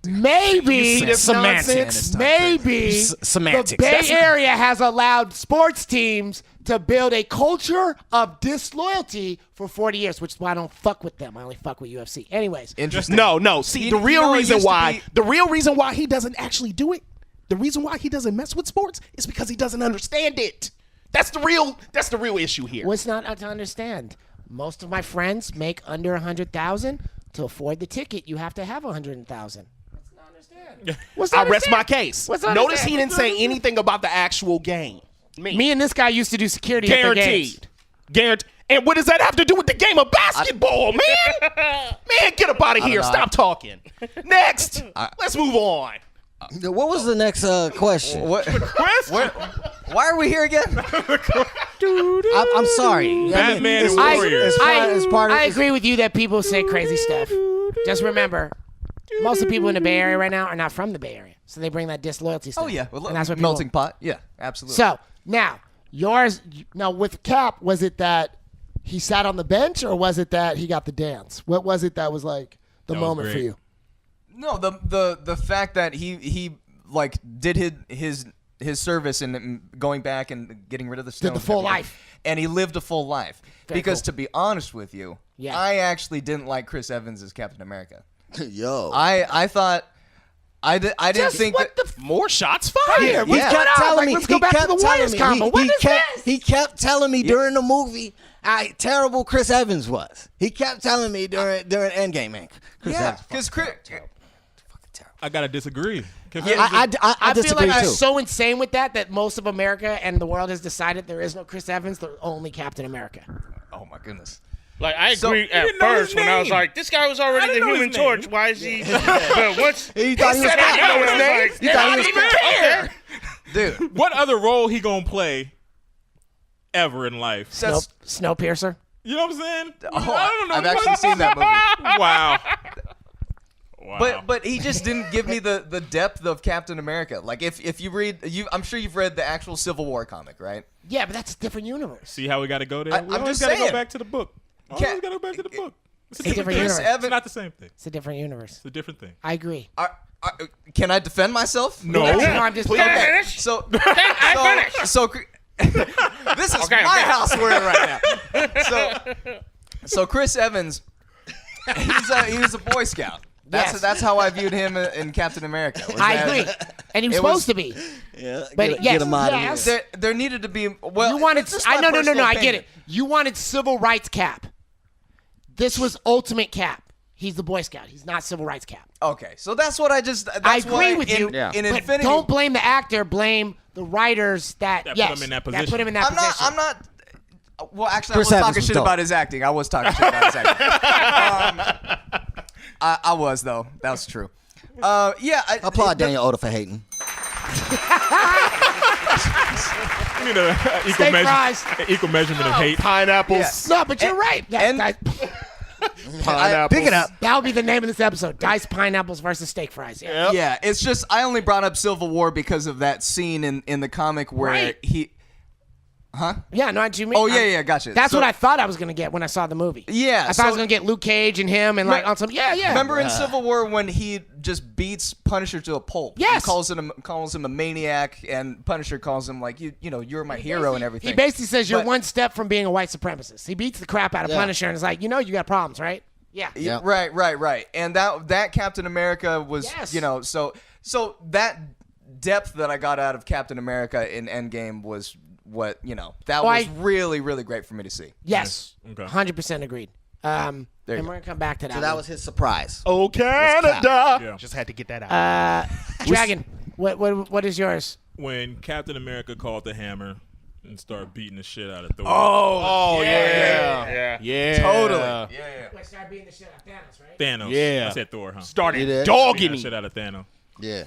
maybe this Semantics. maybe Semantics. the Bay Area has allowed sports teams to build a culture of disloyalty for 40 years, which is why I don't fuck with them. I only fuck with UFC. Anyways, Interesting. No. See, You the real know, it reason used to why, be- the real reason why he doesn't actually do it, the reason why he doesn't mess with sports is because he doesn't understand it. That's the real issue here. what's not to understand? Most of my friends make under 100,000. To afford the ticket, you have to have 100,000. What's not understand? What's I not rest my understand? case. What's not Notice he understand? didn't say anything about the actual game. Me and this guy used to do security at the games. Guaranteed. And what does that have to do with the game of basketball, man? Man, get up out of here. know. Stop talking. Next. Let's move on. What was the next question? What? Chris? Why are we here again? I'm sorry. Batman and I, Warriors. I agree with you that people say crazy stuff. Just remember, most of the people in the Bay Area right now are not from the Bay Area, so they bring that disloyalty stuff. Oh yeah, well, and that's what melting pot. Yeah, absolutely. So now yours. Now with Cap, was it that he sat on the bench, or was it that he got the dance? What was it that was like the That was moment for great. you? No, the fact that he like did his service and going back and getting rid of the stone. the full life. And he lived a full life. Very because cool. to be honest with you, Yeah. I actually didn't like Chris Evans as Captain America. Yo. I thought I didn't think that More shots fired. He kept telling me. Let's go back to the Warriors combo. What is this? He kept telling me during the movie how terrible Chris Evans was. He kept telling me during Endgame, man. Chris Evans, because Chris. I gotta disagree. I feel disagree like I'm too. so insane with that most of America and the world has decided there is no Chris Evans, there's only Captain America. Oh my goodness. Like I So- agree You at didn't know his first when I was name. like, this guy was I already didn't the know Human his Torch. name. Why is he? But once He thought he was said Cap. I know his name. He thought he was Cap. Okay. Dude. What other role he gonna play ever in life? Snowpiercer. You know what I'm saying? Oh, I don't know. I've actually seen that movie. Wow. But he just didn't give me the depth of Captain America. Like if you read I'm sure you've read the actual Civil War comic, right? Yeah, but that's a different universe. See how we got to go there? I'm We always just got to go saying. back to the book. Always Can't- got to go back to the book. It's a It's a different thing. universe. It's not the same thing. It's a different universe. It's a different thing. I agree. Can I defend myself? No. No, I'm just Okay. So this is Okay, my okay. house we're in right now. So Chris Evans, he was a Boy Scout. That's how I viewed him in Captain America. was I that agree. And he was it was- supposed to be. Yeah, But get him out of yes. here. There needed to be well. You wanted it's just my no, personal I get opinion. it. You wanted civil rights Cap. This was ultimate Cap. He's the Boy Scout. He's not civil rights Cap. Okay, so that's what I just. That's I agree why with in, you. Yeah. In But Infinity, don't blame the actor. Blame the writers that That put yes, him in that put position. him in that position. I'm not. Well, actually, Chris I was Evans talking was shit dope. about his acting. I was talking shit about his acting. I was though. That was true. Yeah. Applaud Daniel Oda for hating. You need an Steak fries. equal measurement of hate. Pineapples. No, but you're right. Yeah, and- guys, Pineapples. Pick it up. that'll be the name of this episode: Diced Pineapples versus Steak Fries. Yeah. Yeah, it's just I only brought up Civil War because of that scene in the comic where Right. he. Yeah, no, you mean? Oh yeah, gotcha. That's So- what I thought I was gonna get when I saw the movie. Yeah, I thought I was so- gonna get Luke Cage and him and like on some. Yeah. Remember in Civil War when he just beats Punisher to a pulp? Yes. He calls him a maniac, and Punisher calls him like you know you're my hero and everything. He basically says you're But- one step from being a white supremacist. He beats the crap out of Punisher and is like, you got problems, right? Yeah. Yeah. Right. And that Captain America was, Yes. so that depth that I got out of Captain America in Endgame was what, that was really, really great for me to see. Yes. Okay. 100% agreed. And There you we're go. gonna come back to that. So that one. was his surprise. Oh, Canada. Yeah. Just had to get that out. Dragon. What is yours? When Captain America called the hammer and started beating the shit out of Thor. Oh, yeah. Yeah. Yeah. Totally. Yeah. Start beating the shit out of Thanos, right? Thanos. Yeah. I said Thor, huh? You Started did? Beating dogging the him. shit out of Thanos. Yeah.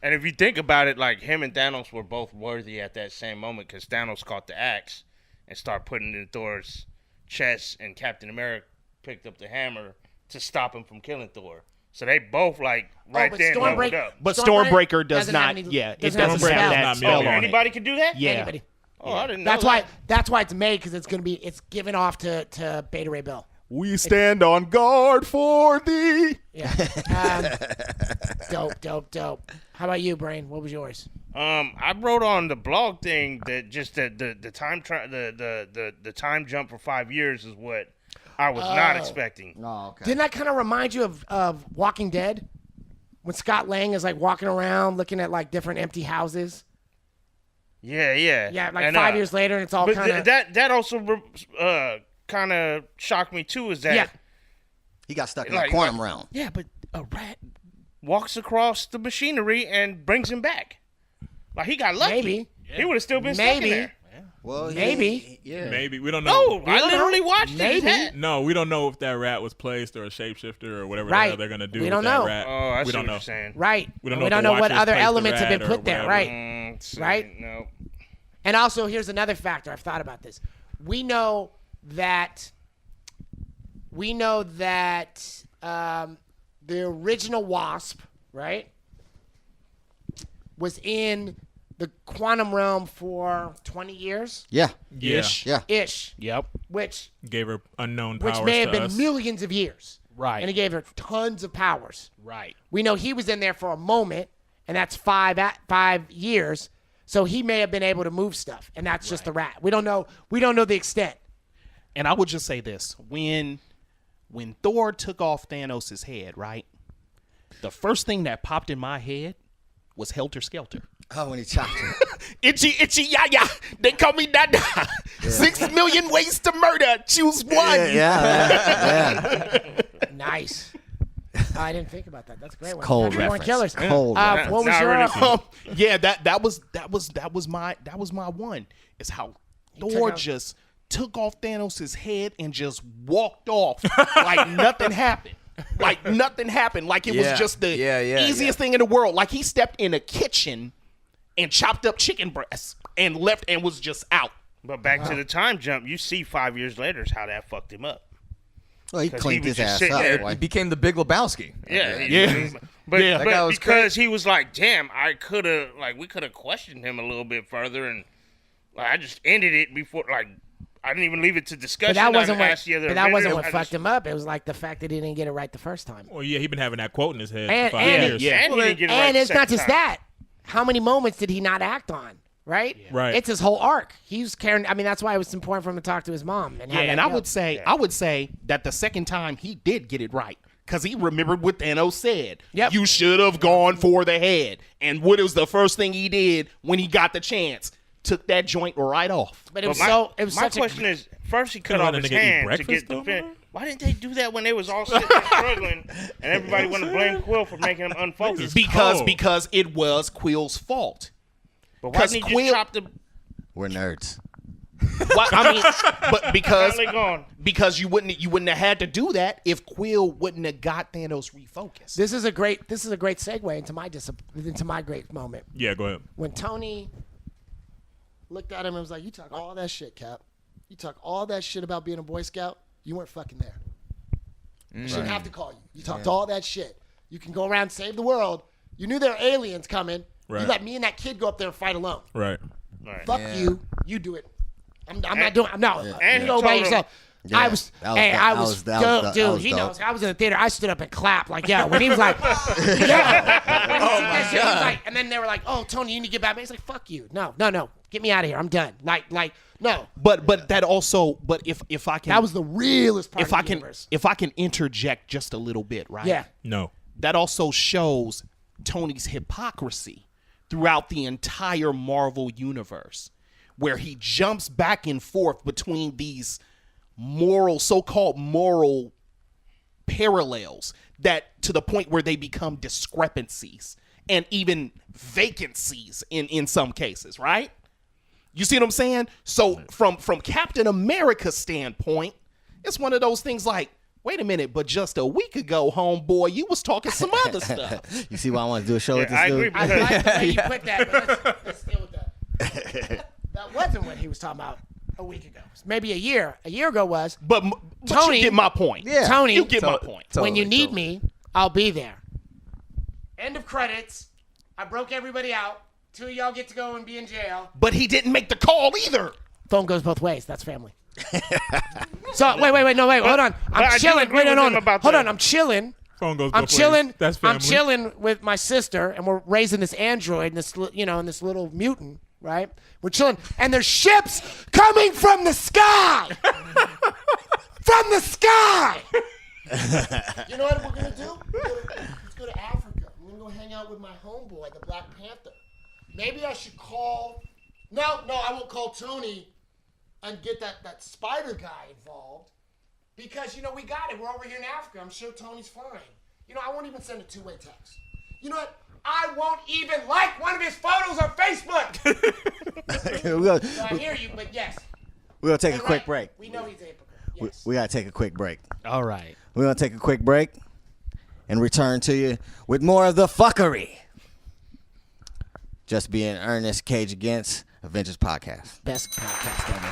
And if you think about it, like him and Thanos were both worthy at that same moment because Thanos caught the axe and started putting it in Thor's chest, and Captain America picked up the hammer to stop him from killing Thor. So they both right but there leveled Stormbreaker- up. But Stormbreaker Stormbreaker does doesn't not. have any- Yeah, it doesn't have doesn't the have spell. that Not spell me. on it. Anybody could do that? Yeah. Anybody. Oh, I didn't know. That's why it's made because it's given off to Beta Ray Bill. We stand on guard for thee. Yeah. Dope. How about you, Brane? What was yours? I wrote on the blog thing that just the time jump for 5 years is what I was not expecting. Oh, okay. Didn't that kind of remind you of Walking Dead? When Scott Lang is like walking around looking at like different empty houses. Yeah. Yeah, like And, 5 years later, and it's all But kind of that also kind of shocked me too. Is that yeah. He got stuck in Like- the quantum realm. Yeah, but a rat walks across the machinery and brings him back. Like he got lucky. Maybe. He would have still been stuck Maybe. in there. Well, Maybe. yeah. Maybe. We don't know. No, I literally watched Maybe. it. No, we don't know if that rat was placed or a shapeshifter or whatever the Right. hell they're going to do We with don't that know. rat. Oh, I we see don't what know. you're saying. Right. We don't We know don't if know the what Watchers other placed the elements have rat been or put there. whatever. Right. See, Right. No. And also, here's another factor. I've thought about this. We know that the original Wasp, right, was in the quantum realm for 20 years. Yeah. Ish. Yeah. Ish. Yep. Which Gave her unknown powers. may have been to us. millions of years. Right. And it gave her tons of powers. Right. We know he was in there for a moment, and that's 5 years. So he may have been able to move stuff, and that's just the rat. We don't know the extent. And I would just say this: when Thor took off Thanos' head, right? The first thing that popped in my head was Helter Skelter. Oh, when he chopped him. Itchy, ya. They call me Dada. 6 million ways to murder. Choose one. Yeah. Nice. I didn't think about that. That's a great one. Cold Everyone reference. killers. Cold reference. What was Not your? really. Yeah, that was my one. Is how Thor out- just took off Thanos' head and just walked off like nothing happened. Like nothing happened. Like it was just the easiest thing in the world. Like he stepped in a kitchen and chopped up chicken breasts and left and was just out. But back to the time jump, you see 5 years later is how that fucked him up. Well, he 'Cause cleaned he was his just ass sitting up. there. boy. It became the Big Lebowski. But, That guy was because he was like, damn, we could have questioned him a little bit further, and I just ended it before, I didn't even leave it to discussion. But that wasn't I asked the other what Avengers, I fucked just- him up. It was like the fact that he didn't get it right the first time. Well, yeah, he been having that quote in his head And- for 5 and- years. Yeah. And he didn't get it right And the it's not second just time. that. How many moments did he not act on? Right? Right. It's his whole arc. He was carrying. I mean, that's why it was important for him to talk to his mom. And have Yeah, that and I go. would say that the second time he did get it right. Because he remembered what Thanos said. Yep. You should have gone for the head. And what was the first thing he did when he got the chance? Took that joint right off. But it was My my such question is, first he cut Couldn't off let a his nigga eat hand to breakfast get the though, fin. man? Why didn't they do that when they was all sitting there struggling and everybody wanted to blame Quill for making him unfocused? cold. Because it was Quill's fault. But why didn't he Quill- just chop the We're nerds. I mean, but finally gone? because you wouldn't have had to do that if Quill wouldn't have got Thanos refocused. This is a great segue into my great moment Yeah, go ahead. when Tony looked at him and was like, "You talk all that shit, Cap. You talk all that shit about being a Boy Scout. You weren't fucking there. I shouldn't have to call you. You talked all that shit. You can go around and save the world. You knew there were aliens coming. Right. You let me and that kid go up there and fight alone. Right. Right. Fuck you. You do it. I'm not doing. No. And You he go by told him- yourself. Yeah, I was, that was hey, dope. I That was, was- that dope, was- dude. that was He dope. knows. I was in the theater. I stood up and clapped, like, yo. When he was like, he was like, and then they were like, oh, Tony, you need to get back. He's like, fuck you. No. Get me out of here. I'm done. Like, no. But that also, but if I can, That was the realest part if of I the can universe. if I can interject just a little bit, right? Yeah. No. That also shows Tony's hypocrisy throughout the entire Marvel universe, where he jumps back and forth between these so-called moral parallels that to the point where they become discrepancies and even vacancies in some cases, right? You see what I'm saying? So from Captain America's standpoint, it's one of those things like, wait a minute, but just a week ago, homeboy, you was talking some other stuff. You see why I want to do a show with this I dude? agree. I Because like the way you put that, but let's deal with that. That wasn't what he was talking about a week ago. Maybe a year. A year ago was, But Tony- you get my point. Yeah. Tony, You get my point. when you need Totally. me, I'll be there. End of credits. I broke everybody out. 2 of y'all get to go and be in jail. But he didn't make the call either. Phone goes both ways. That's family. So wait, hold on. I I'm do chilling. agree Wait, with no, him about hold that. on. I'm chilling. Phone goes I'm both ways. chilling. That's family. I'm chilling with my sister, and we're raising this android, and this and this little mutant, right? We're chilling, and there's ships coming from the sky, from the sky. You know what we're gonna do? Let's go to Africa. I'm gonna go hang out with my homeboy, the Black Panther. Maybe I should call. No, I won't call Tony and get that spider guy involved. Because, we got it. We're over here in Africa. I'm sure Tony's fine. I won't even send a two-way text. You know what? I won't even like one of his photos on Facebook. So I hear you, but yes. We're going to take a You're quick right. break. We know he's a hypocrite. Yes. We got to take a quick break. All right. We're going to take a quick break and return to you with more of the fuckery. Just being Earnest, Cage Against. Avengers podcast. Best podcast ever.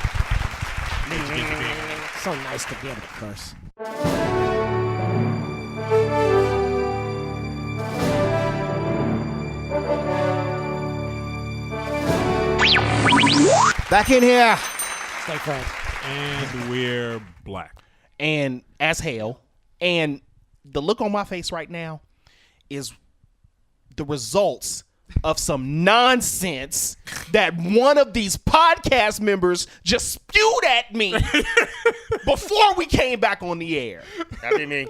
So nice to be able to curse. Back in here. Stay friends. And we're black. And as hell. And the look on my face right now is the results of some nonsense that one of these podcast members just spewed at me before we came back on the air. That'd be me.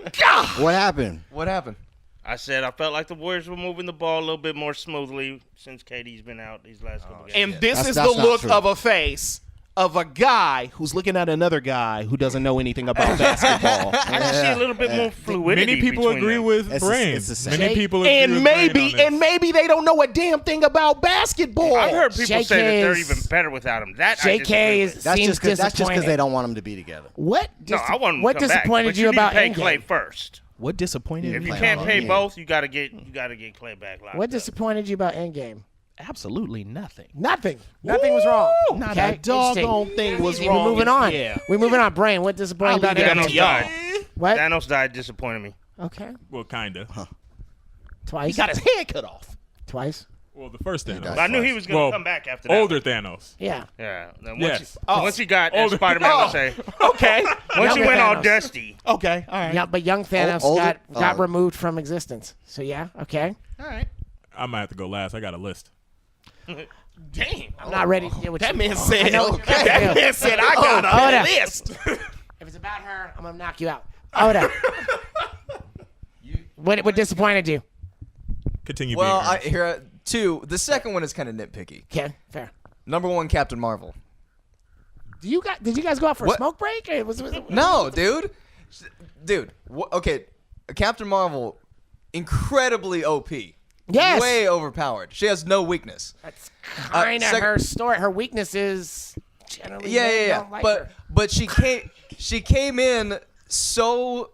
What happened? What happened? I said I felt like the Warriors were moving the ball a little bit more smoothly since KD's been out these last couple games. And this is That's the not look true. of a face of a guy who's looking at another guy who doesn't know anything about basketball. I can see a little bit more fluidity. Many people between agree them. with It's Brane. the same. Many people agree and with maybe Brane on this. they don't know a damn thing about basketball. I've heard people say that they're JK is- even better without him. That I disagree JK with. is That's seems just because disappointed. they don't want them to be together. What? No, I want him what to come back, disappointed but you need about to pay Endgame? Clay first. What disappointed If me? you Playing can't on pay Endgame. both, you gotta get Clay back locked What up. disappointed you about Endgame? Absolutely nothing. Nothing. Nothing was wrong. Not Okay? a doggone Interesting. thing was Easy. wrong. We're moving on. Yeah. We're moving on. Brain, what disappointed you I'll about leave that Thanos up to Endgame? y'all. died. What? Thanos died disappointed me. Okay. Well, kinda. He Twice. got his head cut off. Twice. Well, the first Thanos. But I knew he was gonna Well, come back after that. Older Thanos. Yeah. Yeah. Then Yes. Once he got, as Older- Spider-Man would say, Okay. once he Younger went all Thanos. dusty. Okay. All right. Yeah, but young Thanos older- got oh. removed from existence. So yeah, okay. All right. I might have to go last. I got a list. Damn. I'm not ready to deal with That you. man said. Okay. That man said I got hold a up. list. If it's about her, I'm gonna knock you out. Hold up. What disappointed you? Continue Well, being Ernest. here two. The second one is kind of nitpicky. Okay, fair. Number one, Captain Marvel. Did you guys go out for a What? smoke break? Or was No, dude. Okay, Captain Marvel, incredibly OP. Yes. Way overpowered. She has no weakness. That's kind of sec- her story. Her weakness is generally Yeah, men yeah, yeah. don't like her. But she came in so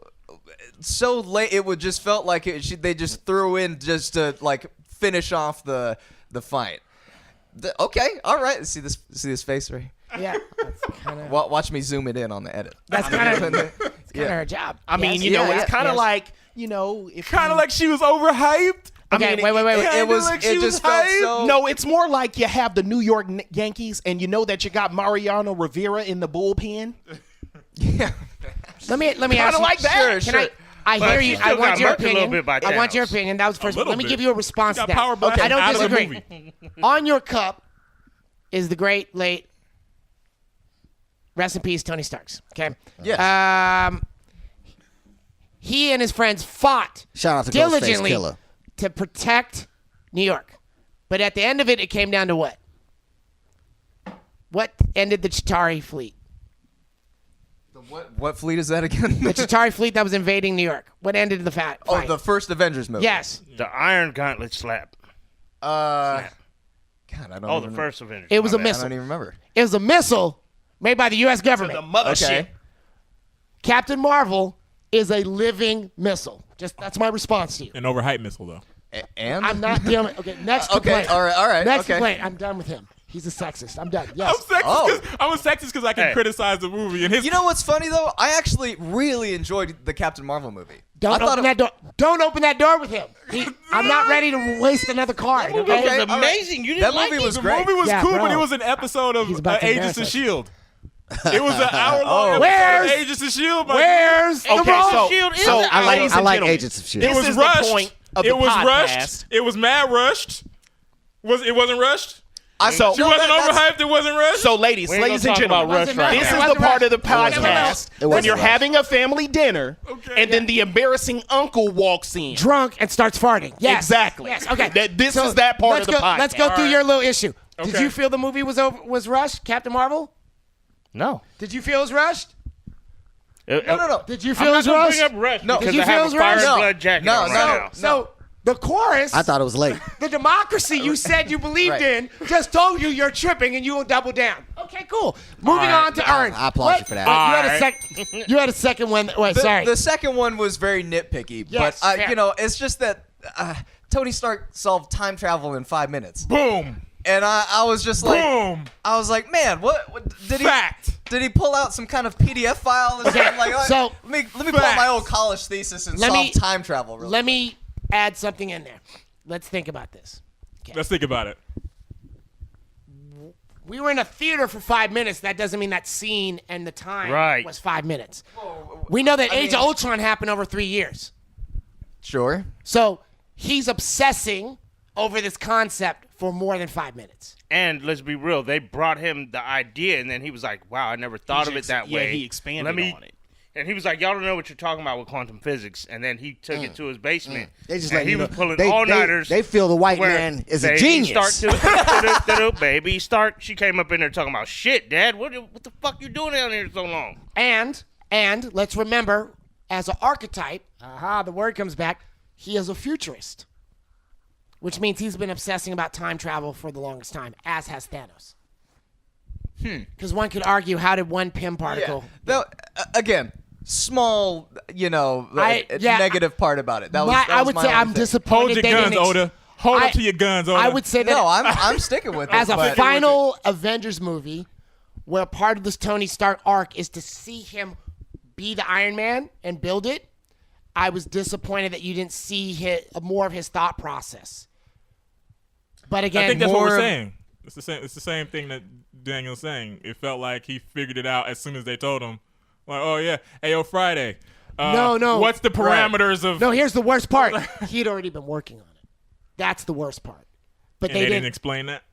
late. It would just felt like they just threw in just to like finish off the fight. Okay, all right. See this face right here? Yeah, that's kind of Watch me zoom it in on the edit. that's kind of her job. I mean, Yes, you know, yeah, it's kind of yes. like, you know, if Kind you- of like she was overhyped. Okay, mean, wait. It was. like she It was just felt hyped. so. No, it's more like you have the New York Yankees, and you know that you got Mariano Rivera in the bullpen. Yeah. Let me ask you. like that. Sure, Can sure. I But hear she you. still I want got your murked a little opinion. bit by I want your Thanos. opinion. That was the first one. little Let me bit. give you a response She to got that. power blasted I don't out of the disagree. movie. On your cup is the great late, rest in peace, Tony Starks. Okay. Yes. He and his friends fought Shout out to Ghostface diligently Killer. to protect New York, but at the end of it, it came down to what? What ended the Chitauri fleet? What fleet is that again? The Chitauri fleet that was invading New York. What ended the fight? Oh, the first Avengers movie. Yes. The Iron Gauntlet slap. God, I don't. Oh, even the first Avengers. It was My a bad. I missile. don't even remember. It was a missile made by the U.S. government. The mothership. Okay. Captain Marvel is a living missile. Just that's my response to you. An overhyped missile, though. And I'm not dealing. Okay, next Okay, complaint. all right, Next okay. complaint. I'm done with him. He's a sexist. I'm done. I'm Yes. sexist. Oh. I'm a sexist because I can Hey. criticize the movie. And his You know what's funny though? I actually really enjoyed the Captain Marvel movie. Don't I thought open that door. Don't open that door with him. I'm not ready to waste another card. That Okay. movie was all right. amazing. You didn't That like movie it? was the great. movie was Yeah, cool, bro. but it was an episode of He's about to Agents embarrass of us. Shield. It was an hour-long episode Where's- of Agents of Shield. Where's the Okay, wrong? so, Shield is so an I ladies like and gentlemen, Agents of S.H.I.E.L.D. It this was is rushed. the point of It the was podcast. rushed. It was mad rushed. It wasn't rushed? So, She wasn't overhyped. It wasn't rushed? so ladies We ain't and gonna talk gentlemen, about Rush Wasn't right rushed. this now. is wasn't the part of the rushed. It wasn't podcast It when wasn't you're rushed. having a family dinner Okay. and then the embarrassing uncle walks in. Drunk and starts farting. Yes. Exactly. Yes. Okay. This is that part let's of the go, podcast. Let's go through All your little issue. Did Okay. you feel the movie was rushed, Captain Marvel? No. Did you feel it was rushed? No. Did you I'm feel it not was gonna rushed? bring up Rush No. because Did you I feel have it a was fire rushed? and blood jacket No, on no. right now. So the chorus, I thought it was late. the democracy you said you believed Right. in, just told you you're tripping and you will double down. Okay, cool. Moving on to Ernst. I applaud you for that. You had a second one. Wait, sorry. The second one was very nitpicky, Yes, but fair. it's just that Tony Stark solved time travel in 5 minutes. Boom. And I was just like, Boom. I was like, man, what did Fact. Did he pull out some kind of PDF file? And Okay, like, so- let me pull out my old college thesis and solve time travel. Let me add something in there. Let's think about this. Let's think about it. We were in a theater for 5 minutes. That doesn't mean that scene and the time was 5 minutes. We know that Age of Ultron happened over 3 years. Sure. So he's obsessing over this concept for more than 5 minutes. And let's be real, they brought him the idea, and then he was like, wow, I never thought of it that way. Yeah, he expanded on it. And he was like, y'all don't know what you're talking about with quantum physics. And then he took it to his basement. They just and like he you was know, pulling they, all-nighters. They feel the white where man is a Baby genius. Start baby start. She came up in there talking about shit, Dad. What the fuck you doing down here so long? And let's remember, as an archetype, the word comes back, he is a futurist. Which means he's been obsessing about time travel for the longest time, as has Thanos. Because one could argue, how did one Pym particle... Yeah. Again, small, negative part about it. That was I would my say only I'm thing. disappointed. Hold your they guns, didn't Oda. Hold up to your guns, Oda. I would say that No, I'm sticking with it. as a but- final Avengers movie, where part of this Tony Stark arc is to see him be the Iron Man and build it, I was disappointed that you didn't see more of his thought process. But again, I think that's what more we're of- saying. It's the same thing that Daniel's saying. It felt like he figured it out as soon as they told him. Like, oh yeah, hey yo, Friday. No. What's the parameters of? No, here's the worst part. He had already been working on it. That's the worst part. But And they didn't explain that.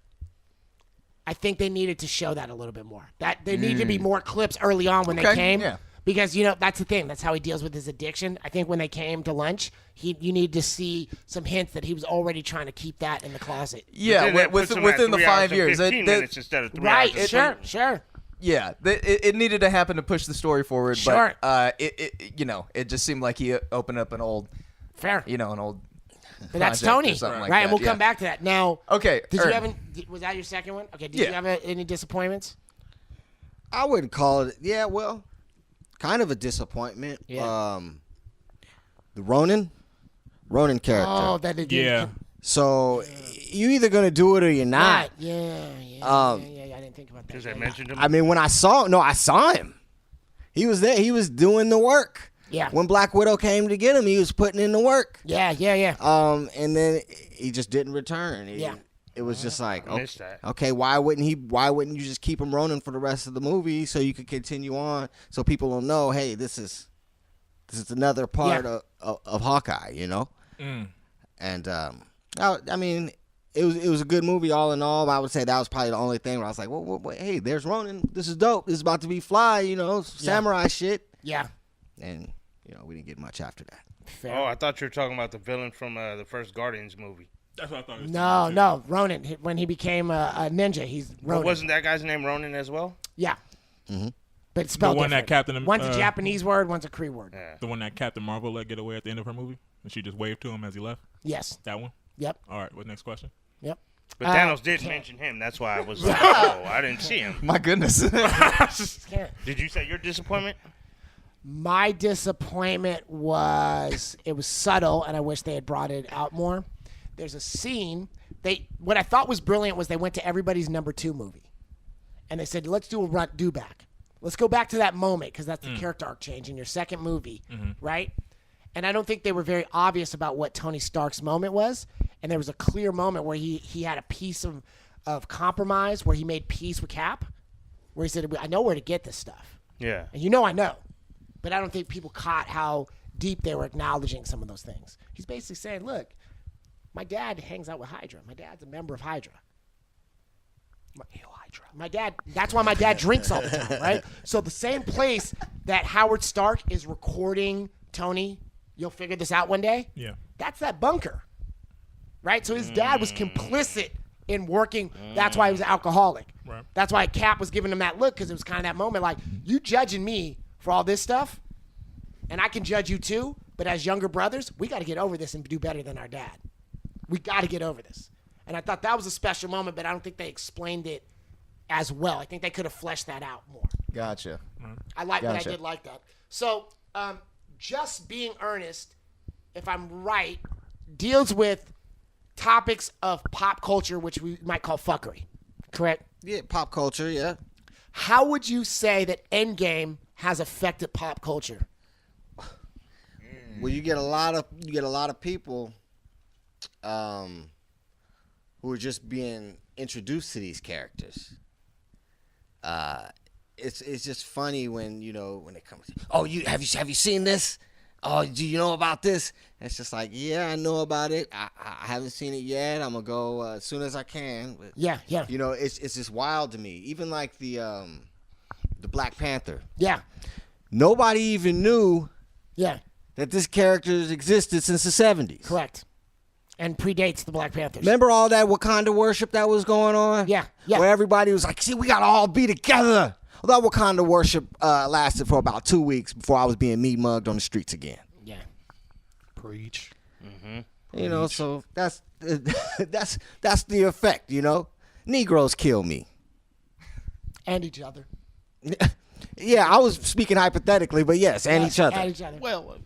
I think they needed to show that a little bit more. That there needed to be more clips early on when they Okay, came. yeah. Because that's the thing. That's how he deals with his addiction. I think when they came to lunch, you need to see some hints that he was already trying to keep that in the closet. Yeah, Then that puts him at within the 3 hours 5 and years. 15 minutes instead of 3 Right? hours and Sure. Yeah, it needed to happen to push the story forward. Sure. But it just seemed like he opened up an old, Fair. an old. But that's project or Tony, something like right? that, And we'll yeah. come back to that. Now, Okay, Did you Ern. have was that your second one? Okay. Did Yeah. you have any disappointments? I wouldn't call it. Yeah, well, kind of a disappointment. Yeah. The Ronin character. Oh, that did. Yeah. So you either gonna do it or you're not. Yeah. I didn't think about that. Because I mentioned him. I mean, when I saw him. He was there. He was doing the work. Yeah. When Black Widow came to get him, he was putting in the work. Yeah. And then he just didn't return. Yeah. It was just like, I missed that. okay, why wouldn't you just keep him Ronin for the rest of the movie so you could continue on, so people will know, hey, this is another part of Hawkeye, you know? And I mean, it was a good movie all in all. But I would say that was probably the only thing where I was like, well, hey, there's Ronin. This is dope. This is about to be fly, samurai shit. Yeah. And we didn't get much after that. Fair. Oh, I thought you were talking about the villain from the first Guardians movie. That's what I thought. It was No, Ronin. When he became a ninja, he's Ronin. But wasn't that guy's name Ronin as well? Yeah. Mm-hmm. But it's spelled The one that different. Captain- One's a Japanese word, one's a Cree word. Yeah. The one that Captain Marvel let get away at the end of her movie, and she just waved to him as he left. Yes. That one. Yep. All right. What next question? Yep. But Thanos did mention him. That's why I was like, oh, I didn't see him. My goodness. Did you say your disappointment? My disappointment was it was subtle, and I wish they had brought it out more. There's a scene. What I thought was brilliant was they went to everybody's number 2 movie, and they said, let's do a do back. Let's go back to that moment because that's the character arc change in your second movie, right? And I don't think they were very obvious about what Tony Stark's moment was. And there was a clear moment where he had a piece of compromise where he made peace with Cap, where he said, I know where to get this stuff. Yeah. And I know. But I don't think people caught how deep they were acknowledging some of those things. He's basically saying, look, my dad hangs out with Hydra. My dad's a member of Hydra. My dad, that's why my dad drinks all the time, right? So the same place that Howard Stark is recording Tony, you'll figure this out one day. Yeah. That's that bunker, right? So his dad was complicit in working. That's why he was an alcoholic. Right. That's why Cap was giving him that look, because it was kind of that moment like, you judging me for all this stuff, and I can judge you too, but as younger brothers, we got to get over this and do better than our dad. We got to get over this. And I thought that was a special moment, but I don't think they explained it as well. I think they could have fleshed that out more. Gotcha. I like what I Gotcha. did like that. So, just being earnest, if I'm right, deals with topics of pop culture, which we might call fuckery. Correct? Yeah, pop culture, yeah. How would you say that Endgame has affected pop culture? Well, you get a lot of people who are just being introduced to these characters. It's just funny when when it comes. Oh, have you seen this? Oh, do you know about this? And it's just like, yeah, I know about it. I haven't seen it yet. I'm gonna go as soon as I can. But, yeah. It's just wild to me. Even like the Black Panther. Yeah. Nobody even knew. Yeah. That this character has existed since the 70s. Correct. And predates the Black Panthers. Remember all that Wakanda worship that was going on? Yeah. Where everybody was like, see, we got to all be together. Well, that Wakanda worship lasted for about 2 weeks before I was being meat mugged on the streets again. Yeah. Preach. Mm-hmm. So that's the effect, Negroes kill me. And each other. Yeah, I was speaking hypothetically, but yes, and each other. And each other. Well,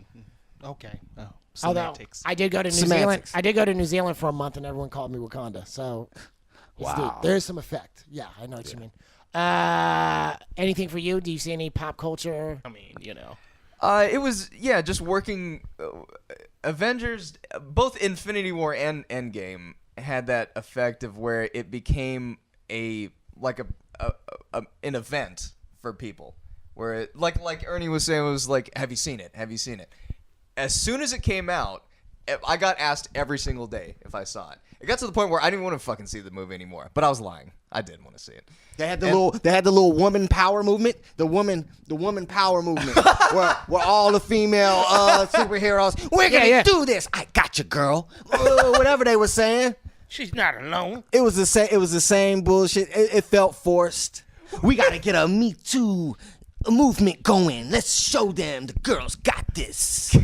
okay. Oh, although semantics. I did go to New Zealand. I did go to New Zealand for a month, and everyone called me Wakanda. So, wow, there's some effect. Yeah, I know what you mean. Anything for you? Do you see any pop culture? I mean, It was just working. Avengers, both Infinity War and Endgame had that effect of where it became an event for people. Where it, like Ernie was saying, was like, have you seen it? Have you seen it? As soon as it came out, I got asked every single day if I saw it. It got to the point where I didn't want to fucking see the movie anymore. But I was lying. I did want to see it. They had the little woman power movement. The woman power movement. where all the female superheroes, we're gonna do this. I got you, girl. Whatever they were saying. She's not alone. It was the same bullshit. It felt forced. We gotta get a Me Too movement going. Let's show them the girls got this.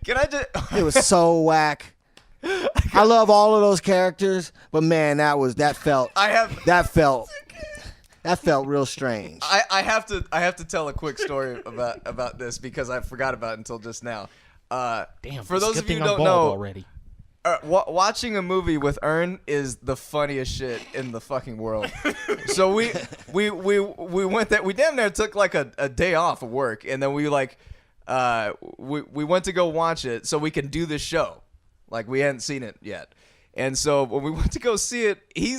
Can I just? It was so whack. I love all of those characters, but man, that felt real strange. I have to tell a quick story about this because I forgot about it until just now. Damn. For those of you who don't know, already. Watching a movie with Ern is the funniest shit in the fucking world. So we went there. We damn near took like a day off of work, and then we went to go watch it so we can do this show. Like we hadn't seen it yet. And so when we went to go see it, he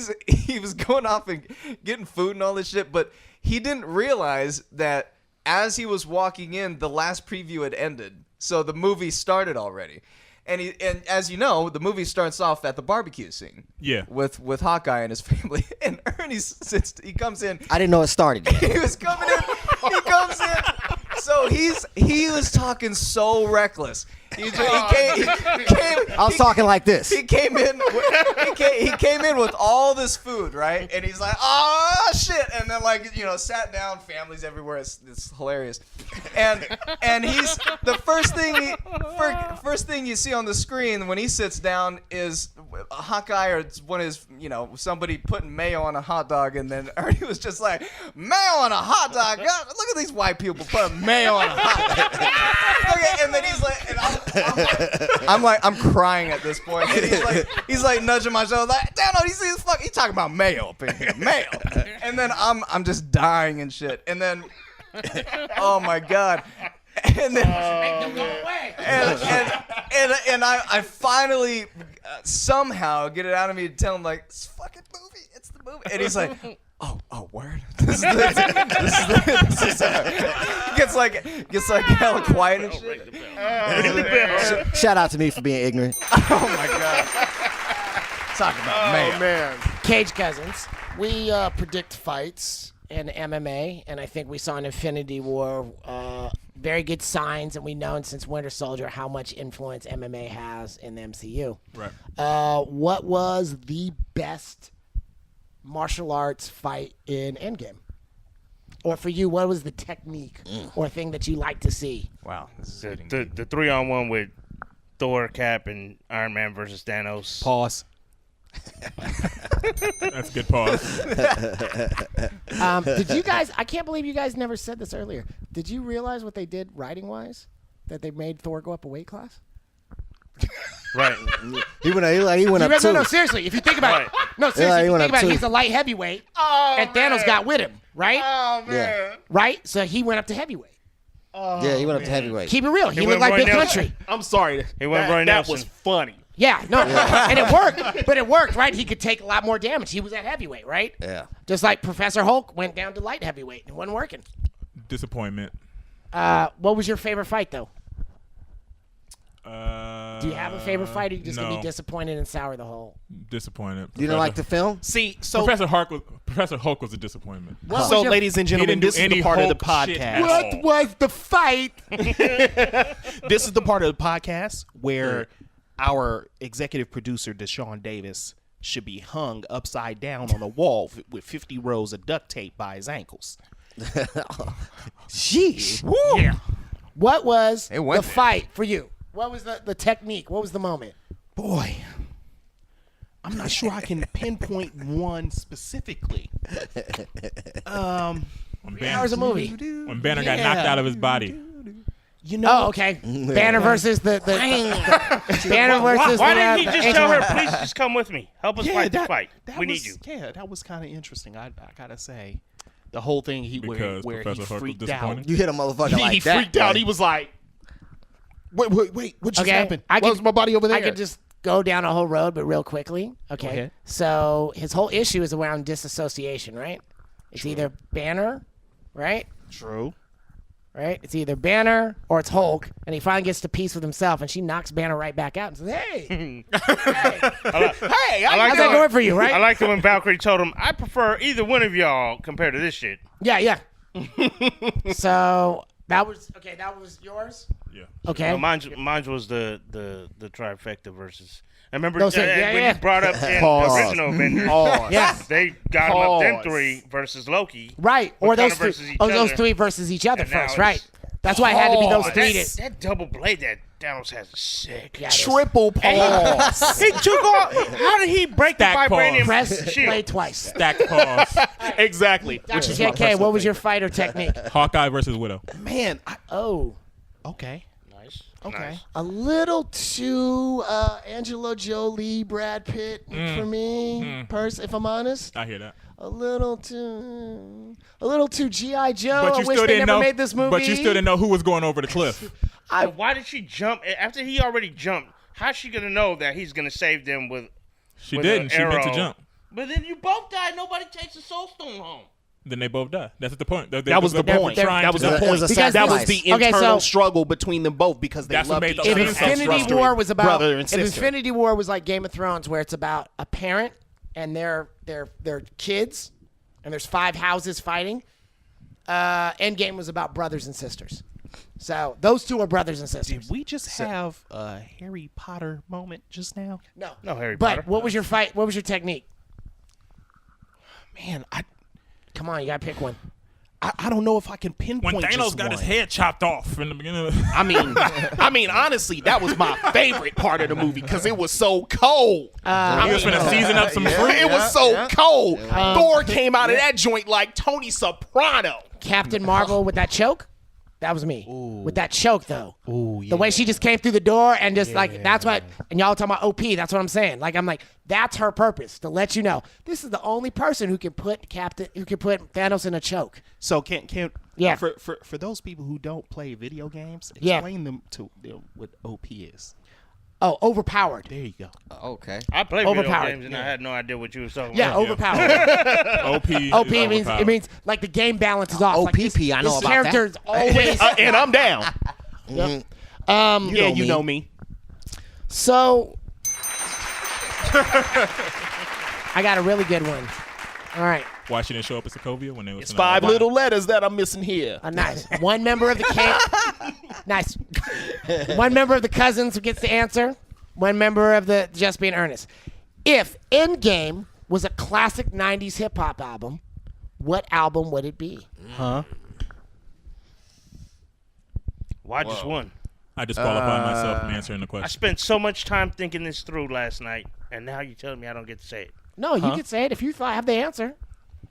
was going off and getting food and all this shit, but he didn't realize that as he was walking in, the last preview had ended. So the movie started already. And as you know, the movie starts off at the barbecue scene. Yeah. With Hawkeye and his family. And Ernie he comes in. I didn't know it started yet. He was coming in. He comes in. So he was talking so reckless. He came. I was talking like this. He came in. He came in with all this food, right? And he's like, "Oh shit!" And then sat down. Families everywhere. It's hilarious. And he's the first thing you see on the screen when he sits down is a Hawkeye or one of his somebody putting mayo on a hot dog, and then Ernie was just like, "Mayo on a hot dog? God, look at these white people putting mayo on a hot dog." Okay, and then he's like, and I'm crying at this point. And he's like nudging my shoulder, like, damn, no, he's talking about mayo up in here, mayo. And then I'm just dying and shit. And then, oh my god. And then, and I finally somehow get it out of me to tell him like, it's a fucking movie, it's the movie. And he's like, oh, word. This is gets like hella quiet and shit. Shout out to me for being ignorant. Oh my god. Talk about mayo. Man. Cage Cousins. We predict fights in MMA, and I think we saw in Infinity War very good signs, and we know since Winter Soldier how much influence MMA has in the MCU. Right. What was the best martial arts fight in Endgame? Or for you, what was the technique or thing that you like to see? Wow. This is the 3-on-1 with Thor, Cap, and Iron Man versus Thanos. Pause. That's a good pause. Did you guys, I can't believe you guys never said this earlier. Did you realize what they did writing-wise? That they made Thor go up a weight class? Right. He went up two. No, seriously. If you think about it, no, seriously. If you think about it, he's a light heavyweight, and Thanos got with him, right? Oh man. Yeah. Right. So he went up to heavyweight. Yeah, he went up to heavyweight. Keep it real. He looked like Roy Big Nelson. Country. I'm sorry. He went Brane That Nelson. was funny. Yeah, no, and it worked. But it worked, right? He could take a lot more damage. He was at heavyweight, right? Yeah. Just like Professor Hulk went down to light heavyweight. It wasn't working. Disappointment. What was your favorite fight, though? Do you have a favorite fight, or you just no. gonna be disappointed and sour the whole? Disappointed. You didn't like the film? See, so Professor Hulk was a disappointment. so ladies and gentlemen, didn't do this is the any part of the Hulk shit podcast. at all. What was the fight? This is the part of the podcast where our executive producer DeShawn Davis should be hung upside down on a wall with 50 rows of duct tape by his ankles. Sheesh. Yeah. What was the went there. fight for you? What was the technique? What was the moment? Boy, I'm not sure I can pinpoint one specifically. When Hours a movie. When Banner got knocked out of his body. You know, Oh, okay. Banner versus the Banner versus. Why didn't he just Angel- tell her, please just come with me? Help us fight this fight. We was, need you. Yeah, that was kind of interesting. I gotta say, the whole thing Because where he Professor Hulk was freaked out. disappointed? You hit a motherfucker like He that. freaked out. right? He was like, "Wait, what just Okay, happened? I Why could- was my body over there?" I could just go down a whole road, but real quickly. Okay. ahead. So his whole issue is around disassociation, right? It's either Banner, right? True. Right? It's either Banner or it's Hulk, and he finally gets to peace with himself, and she knocks Banner right back out and says, "Hey, Hey, I like how's that going for you?" Right? I like it when Valkyrie told him, I prefer either one of y'all compared to this shit. Yeah. So that was okay. That was yours. Yeah. Okay. Mine was the trifecta versus. I remember Those are- when yeah. you brought up in the Pause. original Avengers. Yeah. They got him up them Pause. 3 versus Loki. Right. But Or those kinda three. versus each Oh, those other. three versus each other And now first, it's- right? That's why it had to be those Pause. three. That double blade that Thanos has is sick. Yeah, it is. triple pause. He took off. How did he break the Stack vibranium Press shield? play twice. Stacked paws. Exactly. Dr. JK, what was your fighter technique? Hawkeye versus Widow. Man, Oh, okay. Nice. Okay. Nice. A little too Angela Jolie, Brad Pitt for me, if I'm honest. I hear that. A little too G.I. Joe. But I you wish still they didn't never know. made this movie. But you still didn't know who was going over the cliff. But why did she jump after he already jumped? How's she gonna know that he's gonna save them with? She with didn't. an She meant to arrow? jump. But then you both died. Nobody takes the Soul Stone home. Then they both die. That's the point. That was the point. That was the It was point. a That was sacrifice. the Okay, internal so- struggle between them both because they That's what loved made each the other. if If so Infinity much. War was about brother and if sister. Infinity War was like Game of Thrones, where it's about a parent and their kids, and there's 5 houses fighting. Endgame was about brothers and sisters. So those two are brothers and sisters. Did we just have a Harry Potter moment just now? No Harry But Potter. what was your fight? What was your technique? Man, Come on, you gotta pick one. I don't know if I can pinpoint when Thanos just got his one. head chopped off in the beginning. I mean, honestly, that was my favorite part of the movie because it was so cold. He was finna season up some fruit. It was so cold. Thor came out of that joint like Tony Soprano. Captain Marvel with that choke? That was me. With that choke, though. Ooh, The way she just came through the door and just like, that's what, and y'all talking about OP, that's what I'm saying. Like, I'm like, that's her purpose, to let you know. This is the only person who can put Thanos in a choke. So can Yeah. for those people who don't play video games, Yeah. explain them to them what OP is. Oh, overpowered. There you go. Okay. I played video Overpowered. games and I had no idea what you were talking Yeah, about. overpowered. OP. OP is means overpowered. it means like the game balance is off. Like OPP, I know this about character is always. And I'm down. Yep. You know me. So I got a really good one. All right. Why she didn't show up at Sokovia when they was It's finna- 5 little letters that I'm missing here. Nice. One member of the nice. One member of the cousins who gets the answer. One member of the Just Being Earnest. If Endgame was a classic 90s hip hop album, what album would it be? Huh? Why just one? I disqualified myself from answering the I question. spent so much time thinking this through last night, and now you're telling me I don't get to say it. No, you could say it if you have the answer.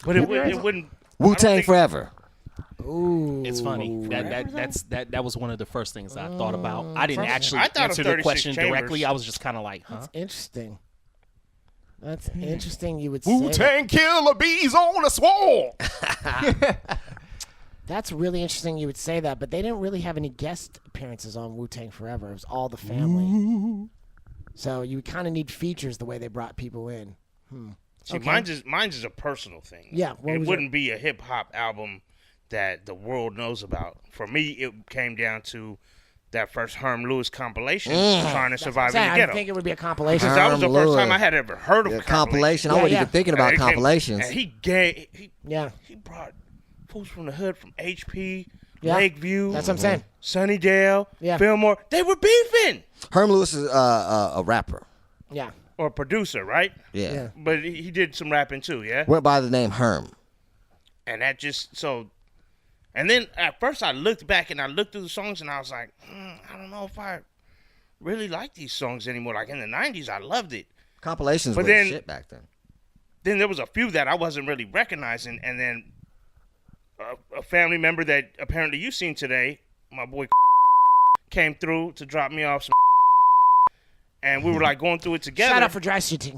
But it wouldn't. Wu Tang think- Forever. Ooh. It's funny. That was one of the first things I thought about. I didn't actually I thought of answer the 36 question Chambers. directly. I was just kind of like, huh? Interesting. That's interesting. You would say Wu-Tang Killer Bees on a swarm. that's really interesting. You would say that, but they didn't really have any guest appearances on Wu-Tang Forever. It was all the family. So you kind of need features the way they brought people in. See, mine's is a personal thing. Yeah, what it was wouldn't be a hip hop album that the world knows about. For me, it came down to that first Herm Lewis compilation, Trying to Survive in the I Ghetto. think it would be a compilation. Because that was the Herm first Lewis. time I had ever heard of a compilation. I Yeah, wasn't yeah. even thinking about And it came- compilations. and he brought fools from the hood, from HP, Yeah. Lakeview, That's what I'm saying. Sunnydale, Yeah. Fillmore. They were beefing. Herm Lewis is a rapper. Yeah. Or a producer, right? Yeah. Yeah. But he did some rapping too, yeah? Went by the name Herm. And that just so. And then at first I looked back and I looked through the songs and I was like, I don't know if I really like these songs anymore. Like in the 90s, I loved it. Compilations But were the then- shit back then. Then there was a few that I wasn't really recognizing. And then a family member that apparently you've seen today, my boy came through to drop me off some. And we were like going through it together. Shout out for dry shooting.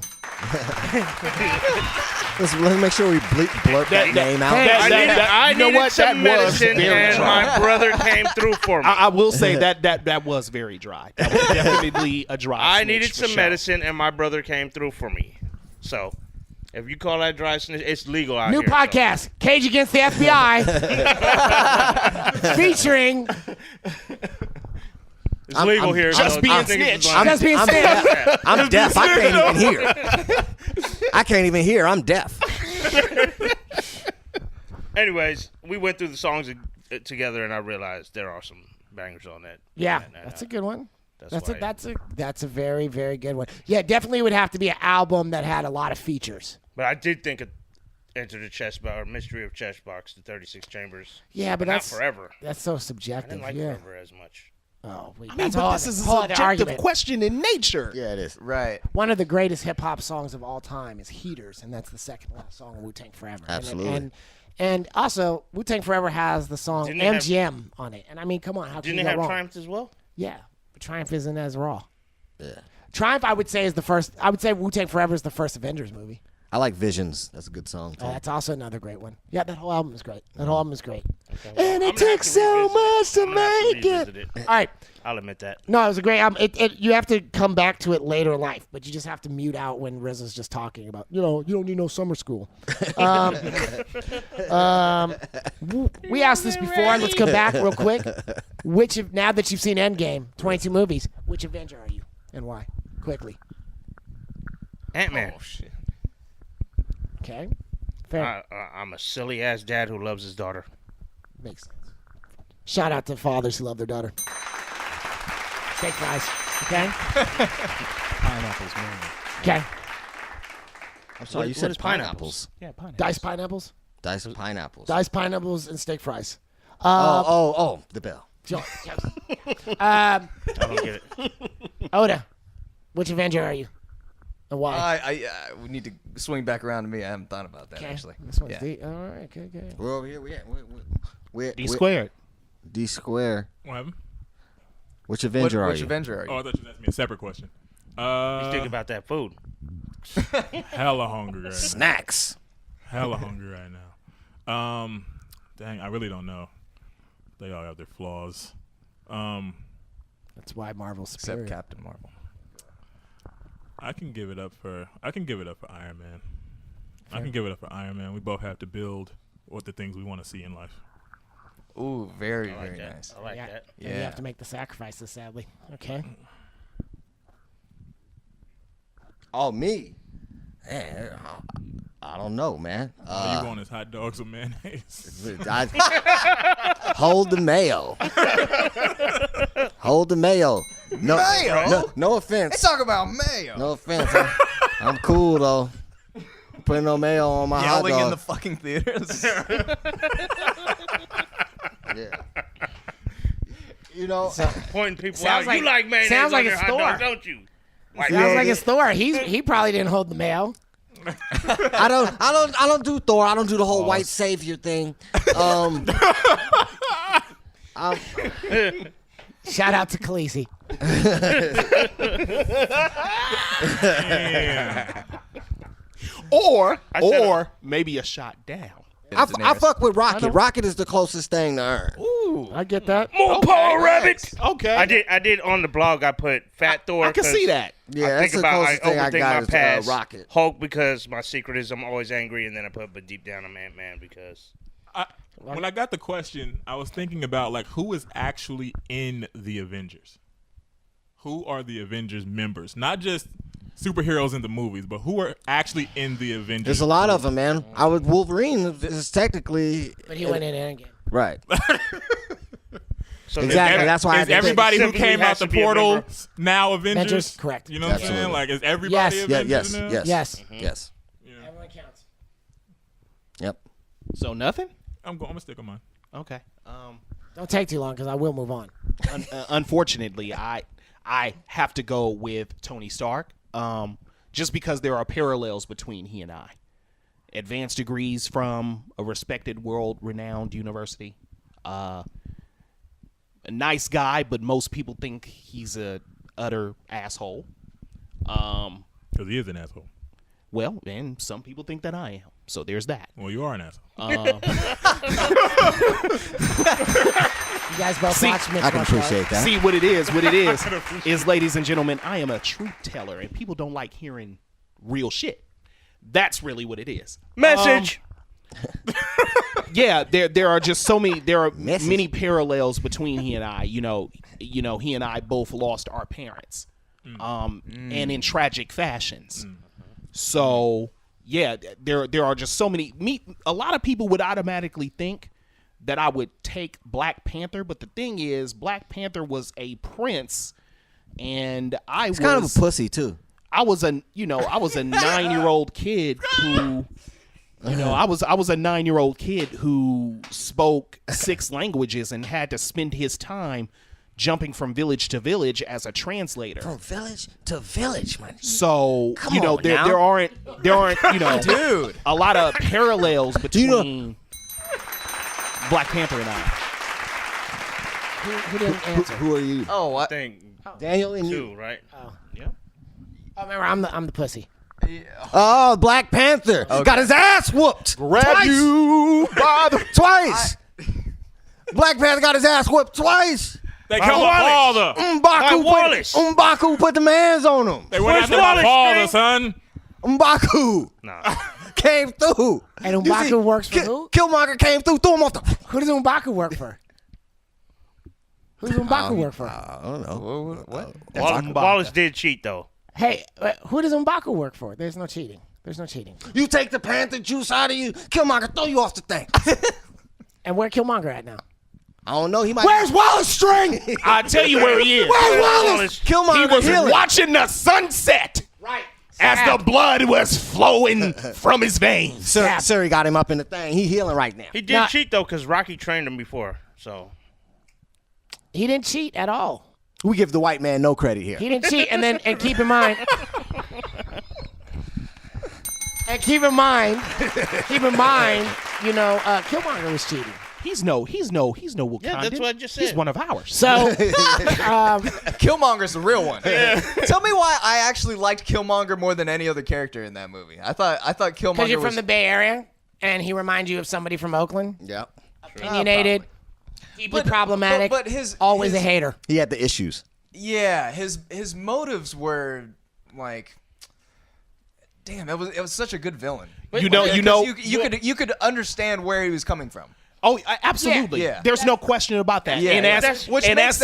Listen, let me make sure we blurt that name out. I you know needed what? some That was medicine, very and dry. my brother came through for me. I will say that was very dry. That was definitely a dry. I snitch needed for some sure. medicine, and my brother came through for me. So, if you call that dry snitch, it's legal out New here. podcast, Cage Against the FBI, featuring It's legal here. just so being I think it's snitch. like- Just Being Snitch. I'm deaf. I can't even hear. I can't even hear. I'm deaf. Anyways, we went through the songs together, and I realized there are some bangers on that. Yeah, And, that's a good one. That's why- That's a very, very good one. Yeah, definitely would have to be an album that had a lot of features. But I did think of Enter the Chessbox, or Mystery of Chessbox, the 36 Chambers. Yeah, but Not that's Forever. That's so I subjective. didn't like yeah. Forever as much. Oh, wait, I mean, that's but all, this is a whole other subjective argument. question in nature. Yeah, it is. Right. One of the greatest hip hop songs of all time is Heaters, and that's the second last song of Wu-Tang Forever. Absolutely. And also, Wu-Tang Forever has the song Didn't it have- MGM on it. And I mean, come on, how can Didn't you it go have wrong? Triumph as well? Yeah, but Triumph isn't as raw. Yeah. Triumph, I would say, is the first. I would say Wu-Tang Forever is the first Avengers movie. I like Visions. That's a good song too. That's also another great one. Yeah, that whole album is great. That whole album is great. well, And I'm it gonna have took to so revisit it. much to I'm gonna have to make it. revisit it. All right. I'll admit that. No, it was a great album. You have to come back to it later in life, but you just have to mute out when RZA's just talking about, you don't need no summer school. We asked this before. Let's come back real quick. Now that you've seen Endgame, 22 movies, which Avenger are you and why? Quickly. Ant-Man. Oh shit. Okay. Fair. I'm a silly ass dad who loves his daughter. Makes sense. Shout out to fathers who love their daughter. Steak fries. Okay? Pineapples, man. Okay. I'm sorry, you what said is pineapples. Yeah, pineapples. Diced pineapples? Diced pineapples. Diced pineapples and steak fries. The bell. I don't get it. Oda, which Avenger are you? And why? I we need to swing back around to me. I haven't thought about that actually. This one's Yeah. deep. All right, okay. We're over here. We're D squared. D square. What happened? Which Avenger are Which you? Avenger are Oh, I you? thought you asked me a separate question. You think about that food. Hella hungry right now. Snacks. Hella hungry right now. Dang, I really don't know. They all have their flaws. That's why Marvel's Except superior. Captain Marvel. I can give it up for Iron Man. I can give it up for Iron Man. We both have to build what the things we want to see in life. Ooh, very I like very that. nice. I like Yeah. that. And you Yeah. have to make the sacrifices, sadly. Okay. Oh, me. Man, I don't know, man. All you want is hot dogs with mayonnaise. Hold the mayo. Hold the mayo. No, Mayo? no offense. Let's talk about mayo. No offense. I'm cool though. Putting no mayo on my hot Yelling in dog. the fucking theaters. Yeah. You know, Pointing people Sounds out. like- You like mayonnaise sounds like on your a hot store. dog, don't you? Like, Sounds like a store. He probably didn't hold the mail. I don't do Thor. I don't do the whole white savior thing. Shout out to Khaleesi. Or maybe a shot down. I fuck with Rocket. Rocket is the closest thing to Earn. Ooh, I get that. More Paul Rabbit. Okay. I did on the blog. I put Fat Thor. I can see that. Yeah, I that's think the about closest thing I overthink got my is past. Rocket. Hulk because my secret is I'm always angry, and then I put but deep down I'm Ant-Man because. When I got the question, I was thinking about like who is actually in the Avengers. Who are the Avengers members? Not just superheroes in the movies, but who are actually in the Avengers? There's a lot of them, man. Wolverine is technically, But he went in Endgame. right. So Exactly. That's why I is had to everybody who Simply came out has the to be a portal member. now Avengers? Avengers, correct. You know what I'm Absolutely. saying? Like, is everybody Yes. Avengers now? Yes. Yes. Everyone counts. Yep. So nothing? I'm gonna stick on mine. Okay. Don't take too long because I will move on. Unfortunately, I have to go with Tony Stark. Just because there are parallels between he and I. Advanced degrees from a respected, world-renowned university. A nice guy, but most people think he's a utter asshole. Because he is an asshole. Well, and some people think that I am. So there's that. Well, you are an asshole. You guys both See, watch Mitch I can Marshall. appreciate that. See what it is. What it is, ladies and gentlemen, I am a truth teller, and people don't like hearing real shit. That's really what it is. Message. Yeah, there are just so many. There are Message. many parallels between he and I. You know, he and I both lost our parents, and in tragic fashions. So yeah, there are just so many. A lot of people would automatically think that I would take Black Panther, but the thing is, Black Panther was a prince, and He's kind of a pussy too. I was a 9-year-old kid who, I was a 9-year-old kid who spoke 6 languages and had to spend his time jumping from village to village as a translator. From village to village, man. So Come on there now. aren't Dude. a lot of parallels between Black Panther and I. Who didn't answer? Who are you? Oh, I think Daniel and you. 2, right? Oh, remember, I'm the pussy. Oh, Black Panther got his ass whooped. Grab you by the Twice. Black Panther got his ass whooped twice. They come with father. M'Baku put the hands on him. They went after my father, son. M'Baku Nah. came through. And You M'Baku see, works for who? Killmonger came through, threw him off the. Who does M'Baku work for? Who does M'Baku work for? I don't know. What? Wallace did cheat though. Hey, who does M'Baku work for? There's no cheating. You take the Panther juice out of you, Killmonger throw you off the thing. And where Killmonger at now? I don't know. He might. Where's Wallace String? I tell you where he is. Where's Wallace? Killmonger He was healing. watching the sunset Right. as the blood was flowing from his veins. Sir, he got him up in the thing. He healing right now. He did cheat though, because Rocky trained him before. So He didn't cheat at all. We give the white man no credit here. He didn't cheat, and keep in mind, Killmonger was cheating. He's no Wakandan. Yeah, that's what I just He's said. one of ours. So, Killmonger's the real one. Tell me why I actually liked Killmonger more than any other character in that movie. I thought Killmonger because you're was from the Bay Area, and he reminds you of somebody from Oakland, Yep. opinionated, deeply problematic, but his always a hater. He had the issues. Yeah, his motives were like, damn, it was such a good villain. You could understand where he was coming from. Oh, absolutely. Yeah. There's no question about that. Yeah. And Which as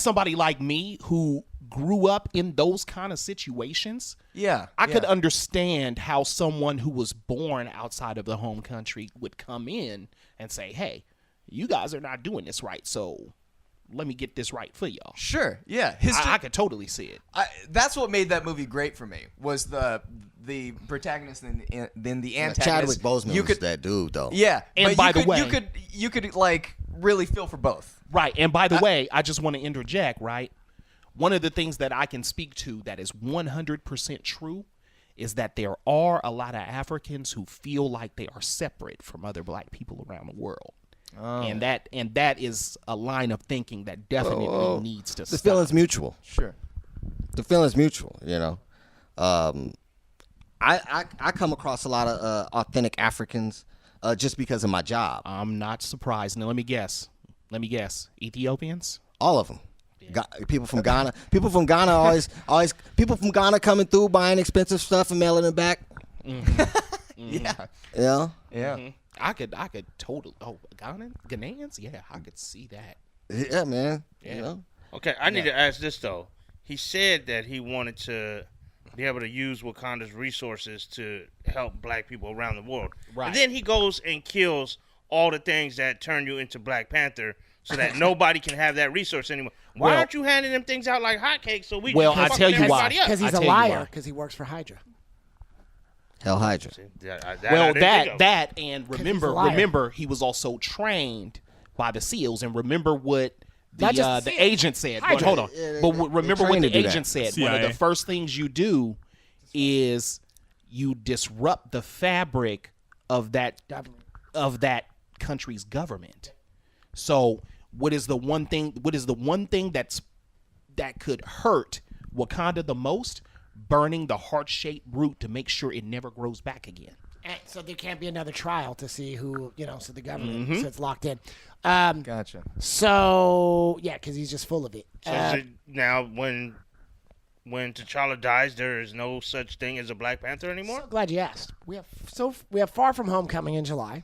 somebody like me who grew up in those kind of situations, I could understand how someone who was born outside of the home country would come in and say, "Hey, you guys are not doing this right, so let me get this right for y'all." Sure, yeah. I could totally see it. That's what made that movie great for me, was the protagonist and then the antagonist. Chadwick Boseman was that dude, though. Yeah, And but by the way, you could like really feel for both. Right. And by the way, I just want to interject, right? One of the things that I can speak to that is 100% true is that there are a lot of Africans who feel like they are separate from other black people around the world. And that is a line of thinking that definitely needs to The stop. feeling's mutual. Sure. The feeling's mutual, I come across a lot of authentic Africans just because of my job. I'm not surprised. Now let me guess. Ethiopians? All of them. People from Ghana. People from Ghana always. People from Ghana coming through buying expensive stuff and mailing it back. Yeah. Yeah. Yeah. Mm-hmm. I could totally. Oh, Ghanaians? Yeah, I could see that. Yeah, man. Yeah. Okay, I need to ask this though. He said that he wanted to be able to use Wakanda's resources to help black people around the world. Right. And then he goes and kills all the things that turn you into Black Panther so that nobody can have that resource anymore. Why aren't you handing them things out like hotcakes so we can I fuck tell you why. everybody up? Because he's I a tell you liar. why. Because he works for Hydra. Hell Hydra. That and he's a remember liar. he was also trained by the SEALs, and remember what Not just the SEALs. agent said. But Hydra. hold on. Remember what trained the to do that. agent said. One of CIA. the first things you do is you disrupt the fabric of that country's government. So what is the one thing that could hurt Wakanda the most? Burning the heart-shaped root to make sure it never grows back again. And so there can't be another trial to see who, so the government, Mm-hmm. so it's locked in. Gotcha. So, yeah, because he's just full of it. So is it now when T'Challa dies, there is no such thing as a Black Panther anymore? So glad you asked. We have Far From Home coming in July,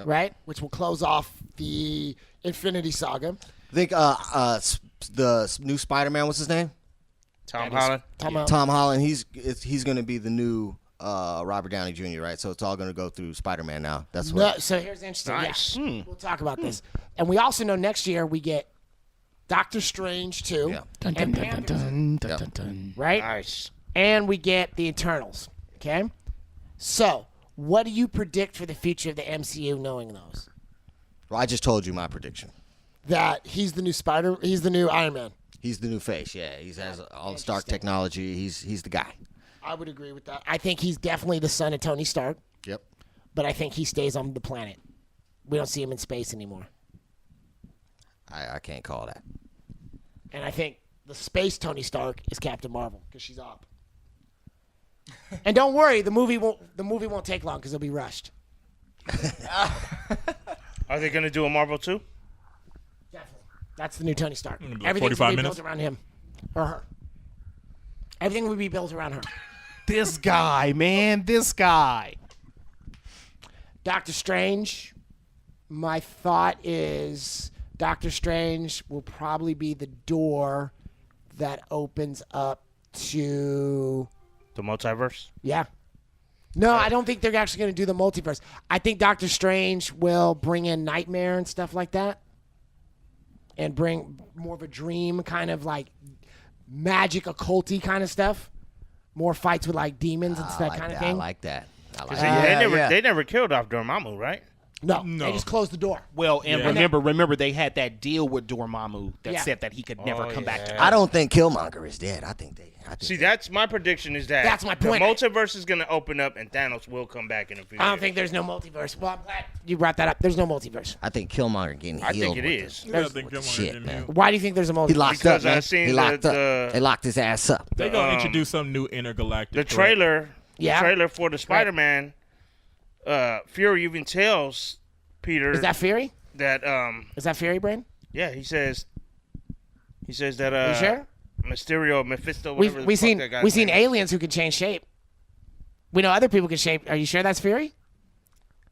right? Which will close off the Infinity Saga. I think the new Spider-Man, what's his name? Tom Holland? Tom Holland. He's going to be the new Robert Downey Jr., right? So it's all going to go through Spider-Man now. That's what. No, so here's the interesting. Nice. Yeah, we'll talk about this. And we also know next year we get Doctor Strange 2. Yeah. And Panthers, right? Nice. And we get the Eternals. Okay? So, what do you predict for the future of the MCU knowing those? Well, I just told you my prediction. That he's the new Iron Man. He's the new face. Yeah, he has all the Stark technology. He's the guy. I would agree with that. I think he's definitely the son of Tony Stark, Yep. but I think he stays on the planet. We don't see him in space anymore. I can't call that. And I think the space Tony Stark is Captain Marvel because she's up. And don't worry, the movie won't take long because it'll be rushed. Are they going to do a Marvel 2? Definitely. That's the new Tony Stark. Like Everything's going 45 to be minutes? built around him or her. Everything will be built around her. This guy, man, this guy. Doctor Strange, my thought is Doctor Strange will probably be the door that opens up to... The multiverse? Yeah. No, I don't think they're actually going to do the multiverse. I think Doctor Strange will bring in Nightmare and stuff like that. And bring more of a dream kind of like magic occulty kind of stuff. More fights with like demons and that kind of thing. I like that. They never killed off Dormammu, right? No, No. they just closed the door. Well, and Yeah. remember they had that deal with Dormammu that Yeah. said that he could never come back to I don't think Killmonger is dead. I think See, that's my prediction is that That's my point. the multiverse is going to open up and Thanos will come back in a few I don't years. think there's no multiverse. Well, I'm glad you brought that up. There's no multiverse. I think Killmonger getting I healed. think it with is. I think with Killmonger shit, getting man. healed. Why do you think there's a He multiverse? locked Because up, I man. seen He locked the- up. They locked his ass up. They're going to introduce some new intergalactic The threat. trailer, Yeah. for the Spider-Man, Fury even tells Peter Is that Fury? that Is that Fury, Brane? yeah, he says that You sure? Mysterio, Mephisto, whatever We've seen that guy's seen name is. aliens who can change shape. We know other people can shape. Are you sure that's Fury? Do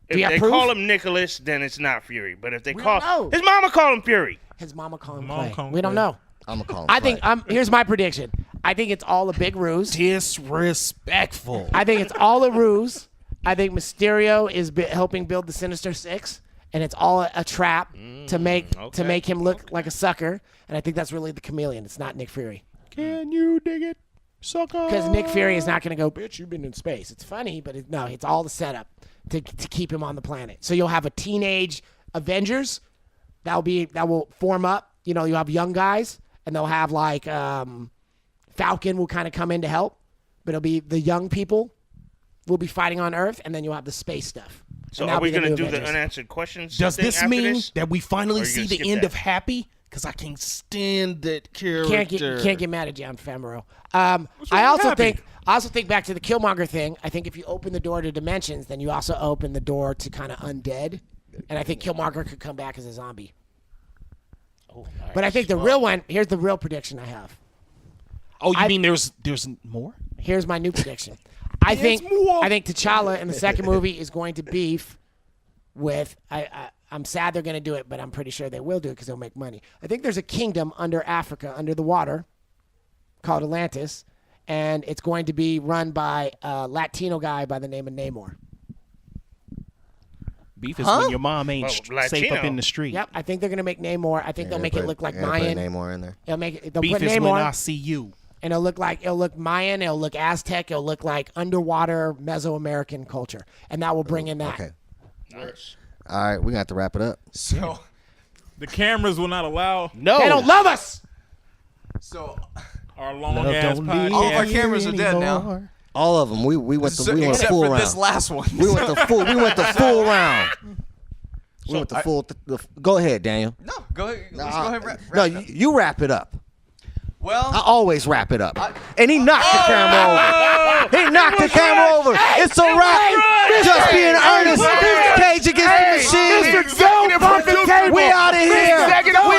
If you have they proof? call him Nicholas, then it's not Fury. But if they call don't know. his mama call him Fury. His mama call him Mama Clay. call him We don't Clay. know. I'm gonna call him. I think Clay. here's my prediction. I think it's all a big ruse. disrespectful. I think it's all a ruse. I think Mysterio is helping build the Sinister Six, and it's all a trap to make him look like a sucker. And I think that's really the Chameleon. It's not Nick Fury. Can you dig it, sucker? Because Nick Fury is not going to go, bitch, you've been in space. It's funny, but no, it's all the setup to keep him on the planet. So you'll have a teenage Avengers that will form up. You'll have young guys, and they'll have like Falcon will kind of come in to help. but it'll be the young people will be fighting on Earth, and then you'll have the space stuff. So are we going to do the unanswered questions? Does this mean this? that we finally Or you see gonna the skip end that? of Happy? Because I can't stand that character. Can't get mad at John Favreau. I also think back to the Killmonger thing. I think if you open the door to dimensions, then you also open the door to kind of undead, and I think Killmonger could come back as a zombie. Oh, nice. But I think the real one. Here's the real prediction I have. Oh, you mean there's more? Here's my new prediction. I think T'Challa in the second movie is going to beef with. I'm sad they're going to do it, but I'm pretty sure they will do it because they'll make money. I think there's a kingdom under Africa, under the water, called Atlantis, and it's going to be run by a Latino guy by the name of Namor. Beef is when your mom ain't safe up in the street. Yep, I think they're going to make Namor. I think they'll make it look like Mayan. Put Namor in there. They'll Beef put is Namor, when I see you. and it'll look Mayan, it'll look Aztec, it'll look like underwater Mesoamerican culture, and that will bring in that. Okay. Nice. All right, we got to wrap it up. So, The cameras will not allow No. They don't love us. so our long ass podcast. all of our cameras are dead now. All of them. We went So, the except full for round. this last one. We went the full round. We went the full. Go ahead, Daniel. No, go ahead. Let's go ahead. Wrap No, it up. you wrap it up. Well, I always wrap it up. And he knocked the camera over. He knocked the camera over. It's a wrap. Just being earnest. Cage against the machine. We out of here. We